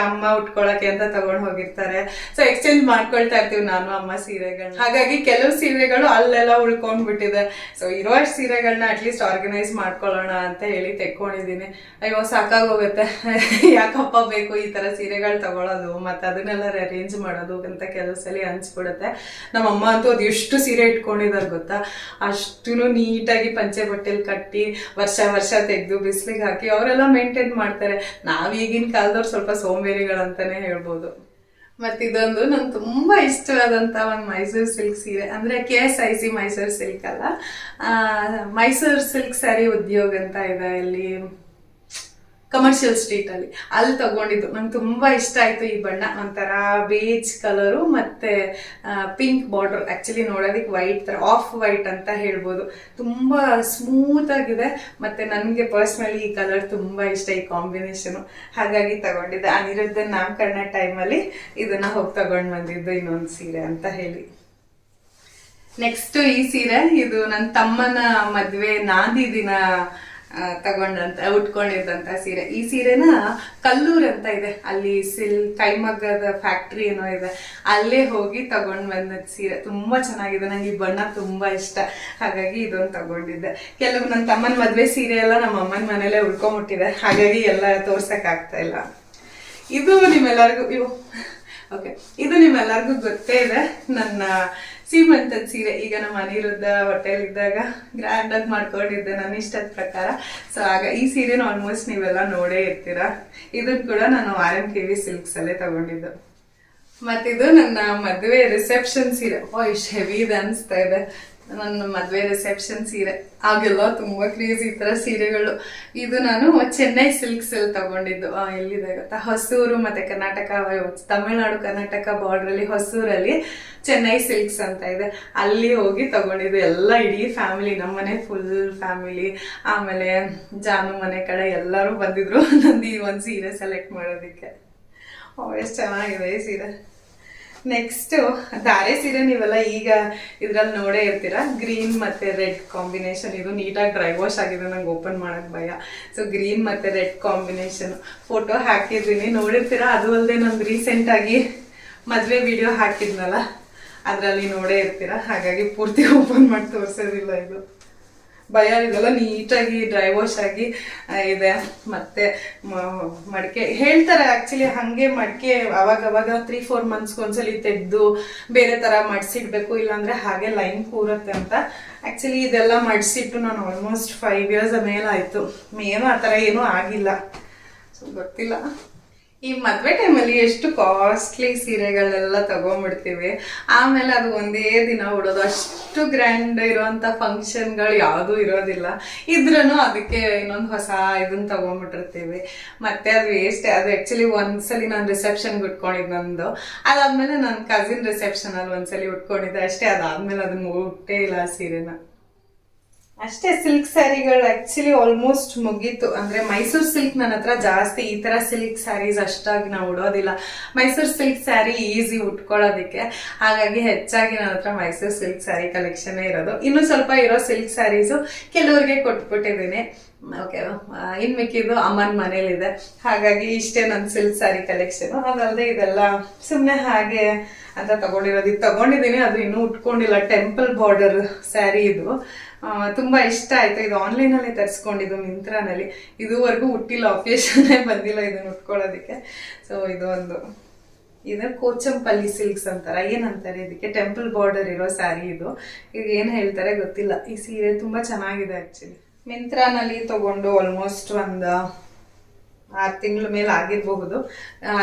ಅಮ್ಮ ಉಟ್ಕೊಳಕ್ಕೆ ಅಂತ ತಗೊಂಡ್ ಹೋಗಿರ್ತಾರೆ. ಸೊ ಎಕ್ಸ್ಚೇಂಜ್ ಮಾಡ್ಕೊಳ್ತಾ ಇರ್ತೀವಿ ನಾನು ಅಮ್ಮ ಸೀರೆಗಳನ್ನ. ಹಾಗಾಗಿ ಕೆಲವು ಸೀರೆಗಳು ಅಲ್ಲೆಲ್ಲ ಉಳ್ಕೊಂಡ್ಬಿಟ್ಟಿದೆ. ಸೊ ಇರೋಷ್ಟು ಸೀರೆಗಳನ್ನ ಅಟ್ಲೀಸ್ಟ್ ಆರ್ಗನೈಸ್ ಮಾಡ್ಕೊಳ್ಳೋಣ ಅಂತ ಹೇಳಿ ತೆಕ್ಕೊಂಡಿದ್ದೀನಿ. ಅಯ್ಯೋ ಸಾಕಾಗೋಗುತ್ತೆ, ಯಾಕಪ್ಪ ಬೇಕು ಈ ತರ ಸೀರೆಗಳು ತಗೊಳ್ಳೋದು, ಮತ್ತೆ ಅದನ್ನೆಲ್ಲ ಅರೇಂಜ್ ಮಾಡೋದು ಅಂತ ಕೆಲವು ಸಲ ಅನ್ಸ್ಬಿಡುತ್ತೆ. ನಮ್ಮಮ್ಮ ಅಂತೂ ಅದು ಎಷ್ಟು ಸೀರೆ ಇಟ್ಕೊಂಡಿದಾರೆ ಗೊತ್ತಾ, ಅಷ್ಟು ನೀಟಾಗಿ ಪಂಚೆ ಬಟ್ಟೆಲಿ ಕಟ್ಟಿ ವರ್ಷ ತೆಗೆದು ಬಿಸಿಲಿಗೆ ಹಾಕಿ ಅವರೆಲ್ಲ ಮೇಂಟೈನ್ ಮಾಡ್ತಾರೆ. ನಾವ್ ಈಗಿನ ಕಾಲದವ್ರು ಸ್ವಲ್ಪ ಸೋಂಬೇರಿಗಳಂತಾನೆ ಹೇಳ್ಬೋದು. ಮತ್ತಿದೊಂದು ನನ್ಗೆ ತುಂಬಾ ಇಷ್ಟವಾದಂತ ಒಂದು ಮೈಸೂರು ಸಿಲ್ಕ್ ಸೀರೆ, ಅಂದ್ರೆ KSIC ಮೈಸೂರು ಸಿಲ್ಕ್ ಅಲ್ಲ, ಮೈಸೂರು ಸಿಲ್ಕ್ ಸ್ಯಾರಿ ಉದ್ಯೋಗ ಅಂತ ಇದೆ ಇಲ್ಲಿ ಕಮರ್ಷಿಯಲ್ ಸ್ಟ್ರೀಟ್ ಅಲ್ಲಿ ತಗೊಂಡಿದ್ದು. ನಂಗೆ ತುಂಬಾ ಇಷ್ಟ ಆಯ್ತು ಈ ಬಣ್ಣ. ಒಂಥರ ಬೇಜ್ ಕಲರು ಮತ್ತೆ ಪಿಂಕ್ ಬಾರ್ಡರ್. ಆಕ್ಚುಲಿ ನೋಡೋದಕ್ಕೆ ವೈಟ್ ತರ, ಆಫ್ ವೈಟ್ ಅಂತ ಹೇಳ್ಬೋದು. ತುಂಬಾ ಸ್ಮೂತ್ ಆಗಿದೆ. ಮತ್ತೆ ನನ್ಗೆ ಪರ್ಸ್ನಲಿ ಈ ಕಲರ್ ತುಂಬಾ ಇಷ್ಟ, ಈ ಕಾಂಬಿನೇಷನ್. ಹಾಗಾಗಿ ತಗೊಂಡಿದ್ದೆ. ಅನಿರುದ್ಧನ್ ನಾಮಕರಣ ಟೈಮಲ್ಲಿ ಇದನ್ನ ಹೋಗಿ ತಗೊಂಡ್ ಬಂದಿದ್ದು ಇನ್ನೊಂದು ಸೀರೆ ಅಂತ ಹೇಳಿ. ನೆಕ್ಸ್ಟ್ ಈ ಸೀರೆ, ಇದು ನನ್ನ ತಮ್ಮನ ಮದ್ವೆ ನಾಂದಿ ದಿನ ಉಟ್ಕೊಂಡಿದ್ದಂತ ಸೀರೆ. ಈ ಸೀರೆನ ಕಲ್ಲೂರ್ ಅಂತ ಇದೆ, ಅಲ್ಲಿ ಕೈಮಗ್ಗದ ಫ್ಯಾಕ್ಟ್ರಿ ಏನೋ ಇದೆ, ಅಲ್ಲೇ ಹೋಗಿ ತಗೊಂಡ್ ಬಂದ ಸೀರೆ. ತುಂಬಾ ಚೆನ್ನಾಗಿದೆ, ನಂಗೆ ಈ ಬಣ್ಣ ತುಂಬಾ ಇಷ್ಟ, ಹಾಗಾಗಿ ಇದೊಂದು ತಗೊಂಡಿದ್ದೆ. ಕೆಲವು ನನ್ನ ತಮ್ಮನ ಮದ್ವೆ ಸೀರೆ ಎಲ್ಲ ನಮ್ಮ ಅಮ್ಮನ ಮನೇಲೆ ಉಳ್ಕೊಂಡ್ಬಿಟ್ಟಿದೆ, ಹಾಗಾಗಿ ಎಲ್ಲ ತೋರ್ಸಕ್ ಆಗ್ತಾ ಇಲ್ಲ. ಇದು ನಿಮ್ಮೆಲ್ಲರಿಗೂ ಗೊತ್ತೇ ಇದೆ, ನನ್ನ ಸೀಮಂತದ ಸೀರೆ. ಈಗ ನಮ್ಮ ಅನಿರುದ್ಧ ಹೊಟ್ಟೆಲಿದ್ದಾಗ ಗ್ರ್ಯಾಂಡ್ ಆಗಿ ಮಾಡ್ಕೊಂಡಿದ್ದೆ ನನ್ನ ಇಷ್ಟದ ಪ್ರಕಾರ. ಸೊ ಆಗ ಈ ಸೀರೆನ ಆಲ್ಮೋಸ್ಟ್ ನೀವೆಲ್ಲ ನೋಡೇ ಇರ್ತೀರಾ. ಇದನ್ನ ಕೂಡ ನಾನು RMKV ಸಿಲ್ಕ್ಸ್ ಅಲ್ಲೇ ತಗೊಂಡಿದ್ದು. ಮತ್ತಿದು ನನ್ನ ಮದುವೆ ರಿಸೆಪ್ಷನ್ ಸೀರೆ. ಇಷ್ಟು ಹೆವಿ ಇದೆ ಅನ್ಸ್ತಾ ಇದೆ. ನನ್ನ ಮದುವೆ ರಿಸೆಪ್ಷನ್ ಸೀರೆ. ಆಗೆಲ್ಲ ತುಂಬಾ ಕ್ರೇಜ್ ಈ ತರ ಸೀರೆಗಳು. ಇದು ನಾನು ಚೆನ್ನೈ ಸಿಲ್ಕ್ಸ್ ಅಲ್ಲಿ ತಗೊಂಡಿದ್ದು. ಎಲ್ಲಿದೆ ಗೊತ್ತಾ, ಹೊಸೂರು ಮತ್ತೆ ತಮಿಳುನಾಡು ಕರ್ನಾಟಕ ಬಾರ್ಡರ್ ಅಲ್ಲಿ ಹೊಸೂರಲ್ಲಿ ಚೆನ್ನೈ ಸಿಲ್ಕ್ಸ್ ಅಂತ ಇದೆ, ಅಲ್ಲಿ ಹೋಗಿ ತಗೊಂಡಿದ್ದು. ಎಲ್ಲ ಇಡೀ ಫ್ಯಾಮಿಲಿ, ನಮ್ಮನೆ ಫುಲ್ ಫ್ಯಾಮಿಲಿ, ಆಮೇಲೆ ಜಾನು ಮನೆ ಕಡೆ ಎಲ್ಲರೂ ಬಂದಿದ್ರು ನಂದು ಈ ಒಂದು ಸೀರೆ ಸೆಲೆಕ್ಟ್ ಮಾಡೋದಿಕ್ಕೆ. ಎಷ್ಟು ಚೆನ್ನಾಗಿದೆ ಈ ಸೀರೆ. ನೆಕ್ಸ್ಟ್ ಧಾರೆ ಸೀರೆ. ನೀವೆಲ್ಲ ಈಗ ಇದ್ರಲ್ಲಿ ನೋಡೇ ಇರ್ತೀರಾ, ಗ್ರೀನ್ ಮತ್ತೆ ರೆಡ್ ಕಾಂಬಿನೇಷನ್. ಇದು ನೀಟಾಗಿ ಡ್ರೈ ವಾಶ್ ಆಗಿದೆ, ನಂಗೆ ಓಪನ್ ಮಾಡಕ್ ಭಯ. ಸೊ ಗ್ರೀನ್ ಮತ್ತೆ ರೆಡ್ ಕಾಂಬಿನೇಷನ್ ಫೋಟೋ ಹಾಕಿದ್ದೀನಿ, ನೋಡಿರ್ತೀರಾ. ಅದು ಅಲ್ಲದೆ ನಂದು ರೀಸೆಂಟ್ ಆಗಿ ಮದ್ವೆ ವಿಡಿಯೋ ಹಾಕಿದ್ನಲ್ಲ, ಅದ್ರಲ್ಲಿ ನೋಡೇ ಇರ್ತೀರಾ. ಹಾಗಾಗಿ ಪೂರ್ತಿ ಓಪನ್ ಮಾಡಿ ತೋರಿಸೋದಿಲ್ಲ. ಇದು ಭಯ. ಇದೆಲ್ಲ ನೀಟಾಗಿ ಡ್ರೈ ವಾಶ್ ಆಗಿ ಇದೆ. ಮತ್ತೆ ಮಡಿಕೆ ಹೇಳ್ತಾರೆ ಆಕ್ಚುಲಿ, ಹಂಗೆ ಮಡಿಕೆ ಅವಾಗ 3-4 ಮಂತ್ಸ್ಗೆ ಒಂದ್ಸಲಿ ತೆಗೆದು ಬೇರೆ ತರ ಮಡ್ಸಿಡ್ಬೇಕು, ಇಲ್ಲಾಂದ್ರೆ ಹಾಗೆ ಲೈನ್ ಕೂರತ್ತೆ ಅಂತ. ಆಕ್ಚುಲಿ ಇದೆಲ್ಲ ಮಡ್ಸಿಟ್ಟು ನಾನು ಆಲ್ಮೋಸ್ಟ್ 5 years ಮೇಲೆ ಆಯ್ತು. ಏನೋ ಆ ಥರ ಏನೂ ಆಗಿಲ್ಲ. ಸೊ ಗೊತ್ತಿಲ್ಲ. ಈ ಮದ್ವೆ ಟೈಮಲ್ಲಿ ಎಷ್ಟು ಕಾಸ್ಟ್ಲಿ ಸೀರೆಗಳೆಲ್ಲ ತಗೊಂಡ್ಬಿಡ್ತೀವಿ, ಆಮೇಲೆ ಅದು ಒಂದೇ ದಿನ ಉಡೋದು. ಅಷ್ಟು ಗ್ರ್ಯಾಂಡ್ ಇರುವಂತ ಫಂಕ್ಷನ್ಗಳು ಯಾವುದೂ ಇರೋದಿಲ್ಲ. ಇದ್ರೂ ಅದಕ್ಕೆ ಇನ್ನೊಂದು ಹೊಸ ಇದನ್ನ ತಗೊಂಡ್ಬಿಟ್ಟಿರ್ತೀವಿ, ಮತ್ತೆ ಅದು ವೇಸ್ಟ್. ಅದು ಆಕ್ಚುಲಿ ಒಂದ್ಸಲಿ ನಾನು ರಿಸೆಪ್ಷನ್ಗೆ ಉಟ್ಕೊಂಡಿದ್ದು ನಂದು. ಅದಾದ್ಮೇಲೆ ನನ್ನ ಕಸಿನ್ ರಿಸೆಪ್ಷನ್ ಅಲ್ಲಿ ಒಂದ್ಸಲಿ ಉಟ್ಕೊಂಡಿದ್ದೆ ಅಷ್ಟೇ. ಅದಾದ್ಮೇಲೆ ಅದನ್ನ ಉಟ್ಟೇ ಇಲ್ಲ ಆ ಸೀರೆನ. ಅಷ್ಟೇ ಸಿಲ್ಕ್ ಸ್ಯಾರಿಗಳು ಆಕ್ಚುಲಿ ಆಲ್ಮೋಸ್ಟ್ ಮುಗೀತು. ಅಂದ್ರೆ ಮೈಸೂರು ಸಿಲ್ಕ್ ನನ್ನ ಹತ್ರ ಜಾಸ್ತಿ, ಈ ತರ ಸಿಲ್ಕ್ ಸ್ಯಾರೀಸ್ ಅಷ್ಟಾಗಿ ನಾವು ಉಡೋದಿಲ್ಲ. ಮೈಸೂರು ಸಿಲ್ಕ್ ಸ್ಯಾರಿ ಈಸಿ ಉಟ್ಕೊಳ್ಳೋದಿಕ್ಕೆ, ಹಾಗಾಗಿ ಹೆಚ್ಚಾಗಿ ನನ್ನ ಹತ್ರ ಮೈಸೂರು ಸಿಲ್ಕ್ ಸ್ಯಾರಿ ಕಲೆಕ್ಷನ್ ಇರೋದು. ಇನ್ನು ಸ್ವಲ್ಪ ಇರೋ ಸಿಲ್ಕ್ ಸ್ಯಾರೀಸು ಕೆಲವ್ರಿಗೆ ಕೊಟ್ಬಿಟ್ಟಿದ್ದೀನಿ. ಓಕೆ, ಇನ್ ಮಿಕ್ಕಿದ್ದು ಅಮ್ಮನ ಮನೇಲಿದೆ, ಹಾಗಾಗಿ ಇಷ್ಟೇ ನನ್ನ ಸಿಲ್ಕ್ ಸ್ಯಾರಿ ಕಲೆಕ್ಷನ್. ಅದಲ್ಲದೆ ಇದೆಲ್ಲ ಸುಮ್ಮನೆ ಹಾಗೆ ಅಂತ ತಗೊಂಡಿರೋದು. ಇದು ತಗೊಂಡಿದ್ದೀನಿ, ಅದು ಇನ್ನೂ ಉಟ್ಕೊಂಡಿಲ್ಲ. ಟೆಂಪಲ್ ಬಾರ್ಡರ್ ಸ್ಯಾರಿ ಇದು, ತುಂಬಾ ಇಷ್ಟ ಆಯ್ತು. ಇದು ಆನ್ಲೈನ್ ಅಲ್ಲಿ ತರಿಸ್ಕೊಂಡಿದ್ದು, ಮಿಂತ್ರಾನಲ್ಲಿ. ಇದುವರೆಗೂ ಹುಟ್ಟಿಲ್ಲ, ಒಕೇಶನ್ ಬಂದಿಲ್ಲ ಇದನ್ನ ಉಟ್ಕೊಳ್ಳೋದಿಕ್ಕೆ. ಸೊ ಇದು ಕೋಚಂಪಲ್ಲಿ ಸಿಲ್ಕ್ಸ್ ಅಂತಾರ, ಏನಂತಾರೆ ಇದಕ್ಕೆ, ಟೆಂಪಲ್ ಬಾರ್ಡರ್ ಇರೋ ಸ್ಯಾರಿ ಇದು. ಈಗ ಏನ್ ಹೇಳ್ತಾರೆ ಗೊತ್ತಿಲ್ಲ. ಈ ಸೀರೆ ತುಂಬಾ ಚೆನ್ನಾಗಿದೆ ಆಕ್ಚುಲಿ. ಮಿಂತ್ರಾನಲ್ಲಿ ತಗೊಂಡು ಆಲ್ಮೋಸ್ಟ್ ಒಂದು 6 ತಿಂಗಳ ಮೇಲೆ ಆಗಿರಬಹುದು.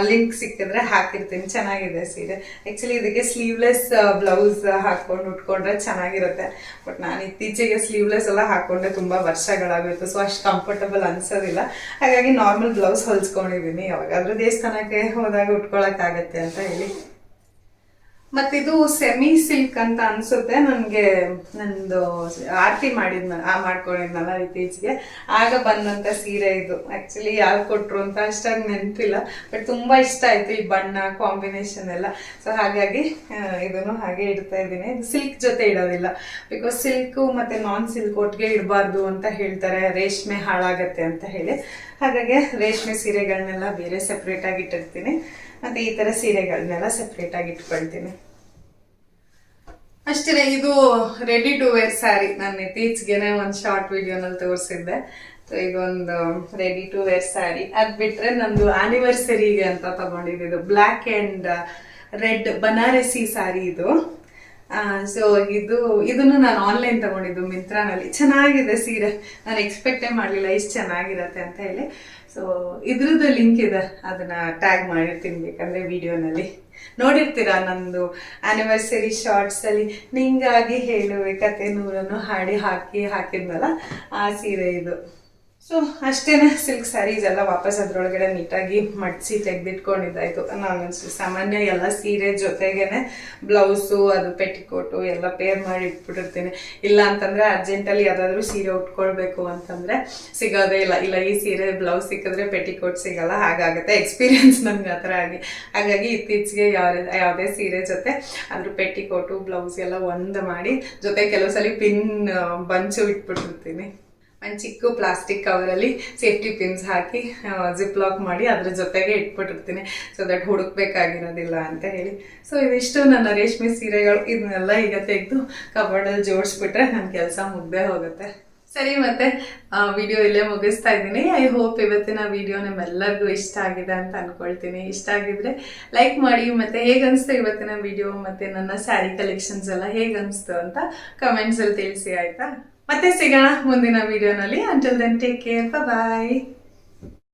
ಲಿಂಕ್ ಸಿಕ್ಕಿದ್ರೆ ಹಾಕಿರ್ತೀನಿ. ಚೆನ್ನಾಗಿದೆ ಸೀರೆ. ಆಕ್ಚುಲಿ ಇದಕ್ಕೆ ಸ್ಲೀವ್ಲೆಸ್ ಬ್ಲೌಸ್ ಹಾಕೊಂಡು ಉಟ್ಕೊಂಡ್ರೆ ಚೆನ್ನಾಗಿರುತ್ತೆ. ಬಟ್ ನಾನು ಇತ್ತೀಚೆಗೆ ಸ್ಲೀವ್ಲೆಸ್ ಎಲ್ಲ ಹಾಕೊಂಡೆ ತುಂಬಾ ವರ್ಷಗಳಾಗೋಯ್ತು. ಸೊ ಅಷ್ಟು ಕಂಫರ್ಟಬಲ್ ಅನ್ಸೋದಿಲ್ಲ. ಹಾಗಾಗಿ ನಾರ್ಮಲ್ ಬ್ಲೌಸ್ ಹೊಲ್ಸ್ಕೊಂಡಿದ್ದೀನಿ. ಯಾವಾಗಾದ್ರೂ ದೇವಸ್ಥಾನಕ್ಕೆ ಹೋದಾಗ ಉಟ್ಕೊಳಕ್ಕಾಗತ್ತೆ ಅಂತ ಹೇಳಿ. ಮತ್ತಿದು ಸೆಮಿ ಸಿಲ್ಕ್ ಅಂತ ಅನ್ಸುತ್ತೆ. ನನಗೆ ನಂದು ಆರತಿ ಮಾಡ್ಕೊಂಡಿದ್ನಲ್ಲ ಇತ್ತೀಚೆಗೆ, ಆಗ ಬಂದಂತ ಸೀರೆ ಇದು. ಆಕ್ಚುಲಿ ಯಾರು ಕೊಟ್ರು ಅಂತ ಅಷ್ಟಾಗಿ ನೆನಪಿಲ್ಲ, ಬಟ್ ತುಂಬಾ ಇಷ್ಟ ಆಯ್ತು ಈ ಬಣ್ಣ ಕಾಂಬಿನೇಷನ್ ಎಲ್ಲ. ಸೊ ಹಾಗಾಗಿ ಇದನ್ನು ಹಾಗೆ ಇಡ್ತಾ ಇದ್ದೀನಿ. ಇದು ಸಿಲ್ಕ್ ಜೊತೆ ಇಡೋದಿಲ್ಲ, ಬಿಕಾಸ್ ಸಿಲ್ಕ್ ಮತ್ತೆ ನಾನ್ ಸಿಲ್ಕ್ ಒಟ್ಟಿಗೆ ಇಡಬಾರ್ದು ಅಂತ ಹೇಳ್ತಾರೆ, ರೇಷ್ಮೆ ಹಾಳಾಗತ್ತೆ ಅಂತ ಹೇಳಿ. ಹಾಗಾಗಿ ರೇಷ್ಮೆ ಸೀರೆಗಳನ್ನೆಲ್ಲ ಬೇರೆ ಸೆಪ್ರೇಟ್ ಆಗಿ ಇಟ್ಟಿರ್ತೀನಿ, ಮತ್ತೆ ಈ ತರ ಸೀರೆಗಳನ್ನೆಲ್ಲ ಸೆಪ್ರೇಟ್ ಆಗಿ ಇಟ್ಕೊಳ್ತೀನಿ ಅಷ್ಟೇ. ಇದು ರೆಡಿ ಟು ವೇರ್ ಸ್ಯಾರಿ, ನಾನು ಇತ್ತೀಚೆಗೆನೆ ಒಂದು ಶಾರ್ಟ್ ವಿಡಿಯೋನಲ್ಲಿ ತೋರಿಸಿದ್ದೆ. ಸೊ ಇದೊಂದು ರೆಡಿ ಟು ವೇರ್ ಸ್ಯಾರಿ. ಅದ್ ಬಿಟ್ರೆ ನಂದು ಆನಿವರ್ಸರಿಗೆ ಅಂತ ತಗೊಂಡಿದ್ದು black and red Banarasi sari ಇದು. ಸೊ ಇದನ್ನು ನಾನು ಆನ್ಲೈನ್ ತಗೊಂಡಿದ್ದು ಮಿಂತ್ರಾನಲ್ಲಿ. ಚೆನ್ನಾಗಿದೆ ಸೀರೆ, ನಾನು ಎಕ್ಸ್ಪೆಕ್ಟೇ ಮಾಡಲಿಲ್ಲ ಇಷ್ಟು ಚೆನ್ನಾಗಿರತ್ತೆ ಅಂತ ಹೇಳಿ. ಸೊ ಇದ್ರದ್ದು ಲಿಂಕ್ ಇದೆ, ಅದನ್ನ ಟ್ಯಾಗ್ ಮಾಡಿರ್ತೀನಿ, ಬೇಕಂದ್ರೆ ವಿಡಿಯೋನಲ್ಲಿ ನೋಡಿರ್ತೀರಾ. ನಂದು ಆನಿವರ್ಸರಿ ಶಾರ್ಟ್ಸ್ ಅಲ್ಲಿ ನಿಂಗಾಗಿ ಹೇಳುವೆ ಕತೆ ನೂರನ್ನು ಹಾಕಿದ್ನಲ್ಲ, ಆ ಸೀರೆ ಇದು. ಸೊ ಅಷ್ಟೇನೆ, ಸಿಲ್ಕ್ ಸ್ಯಾರೀಸ್ ಎಲ್ಲ ವಾಪಸ್ ಅದ್ರೊಳಗಡೆ ನೀಟಾಗಿ ಮಡ್ಸಿ ತೆಗೆದಿಟ್ಕೊಂಡಿದ್ದಾಯ್ತು. ನಾನು ಸಾಮಾನ್ಯ ಎಲ್ಲ ಸೀರೆ ಜೊತೆಗೇನೆ ಬ್ಲೌಸು, ಅದು ಪೆಟಿಕೋಟು ಎಲ್ಲ ಪೇರ್ ಮಾಡಿ ಇಟ್ಬಿಟ್ಟಿರ್ತೀನಿ. ಇಲ್ಲ ಅಂತಂದ್ರೆ ಅರ್ಜೆಂಟಲ್ಲಿ ಯಾವ್ದಾದ್ರು ಸೀರೆ ಉಟ್ಕೊಳ್ಬೇಕು ಅಂತಂದ್ರೆ ಸಿಗೋದೇ ಇಲ್ಲ ಈ ಸೀರೆ ಬ್ಲೌಸ್ ಸಿಕ್ಕಿದ್ರೆ ಪೆಟಿಕೋಟ್ ಸಿಗಲ್ಲ, ಹಾಗಾಗುತ್ತೆ. ಎಕ್ಸ್ಪೀರಿಯನ್ಸ್ ನನ್ಗೆ ಆ ಥರ ಹಾಗಾಗಿ ಇತ್ತೀಚೆಗೆ ಯಾವುದೇ ಸೀರೆ ಜೊತೆ ಅದ್ರ ಪೆಟಿಕೋಟು ಬ್ಲೌಸ್ ಎಲ್ಲ ಒಂದು ಮಾಡಿ, ಜೊತೆ ಕೆಲವು ಸಲ ಪಿನ್ ಬಂಚು ಇಟ್ಬಿಟ್ಟಿರ್ತೀನಿ. ಒಂದು ಚಿಕ್ಕ ಪ್ಲಾಸ್ಟಿಕ್ ಕವರಲ್ಲಿ ಸೇಫ್ಟಿ ಪಿನ್ಸ್ ಹಾಕಿ ಜಿಪ್ ಲಾಕ್ ಮಾಡಿ ಅದ್ರ ಜೊತೆಗೆ ಇಟ್ಬಿಟ್ಟಿರ್ತೀನಿ, ಸೊ ದಟ್ ಹುಡುಕ್ಬೇಕಾಗಿರೋದಿಲ್ಲ ಅಂತ ಹೇಳಿ. ಸೊ ಇದಿಷ್ಟು ನನ್ನ ರೇಷ್ಮೆ ಸೀರೆಗಳು. ಇದನ್ನೆಲ್ಲ ಈಗ ತೆಗೆದು ಕಬೋರ್ಡಲ್ಲಿ ಜೋಡಿಸ್ಬಿಟ್ರೆ ನನ್ನ ಕೆಲಸ ಮುಗ್ದೇ ಹೋಗುತ್ತೆ. ಸರಿ, ಮತ್ತೆ ವಿಡಿಯೋ ಇಲ್ಲೇ ಮುಗಿಸ್ತಾ ಇದ್ದೀನಿ. ಐ ಹೋಪ್ ಇವತ್ತಿನ ವಿಡಿಯೋ ನಿಮ್ಮೆಲ್ಲರಿಗೂ ಇಷ್ಟ ಆಗಿದೆ ಅಂತ ಅನ್ಕೊಳ್ತೀನಿ. ಇಷ್ಟ ಆಗಿದ್ರೆ ಲೈಕ್ ಮಾಡಿ, ಮತ್ತೆ ಹೇಗನ್ಸ್ತು ಇವತ್ತಿನ ವಿಡಿಯೋ, ಮತ್ತೆ ನನ್ನ ಸ್ಯಾರಿ ಕಲೆಕ್ಷನ್ಸ್ ಎಲ್ಲ ಹೇಗನ್ಸ್ತು ಅಂತ ಕಮೆಂಟ್ಸ್ ಅಲ್ಲಿ ತಿಳಿಸಿ, ಆಯ್ತಾ? ಮತ್ತೆ ಸಿಗೋಣ ಮುಂದಿನ ವಿಡಿಯೋನಲ್ಲಿ. ಅಂಟಿಲ್ ದೆನ್ ಟೇಕ್ ಕೇರ್, ಬಾಯ್.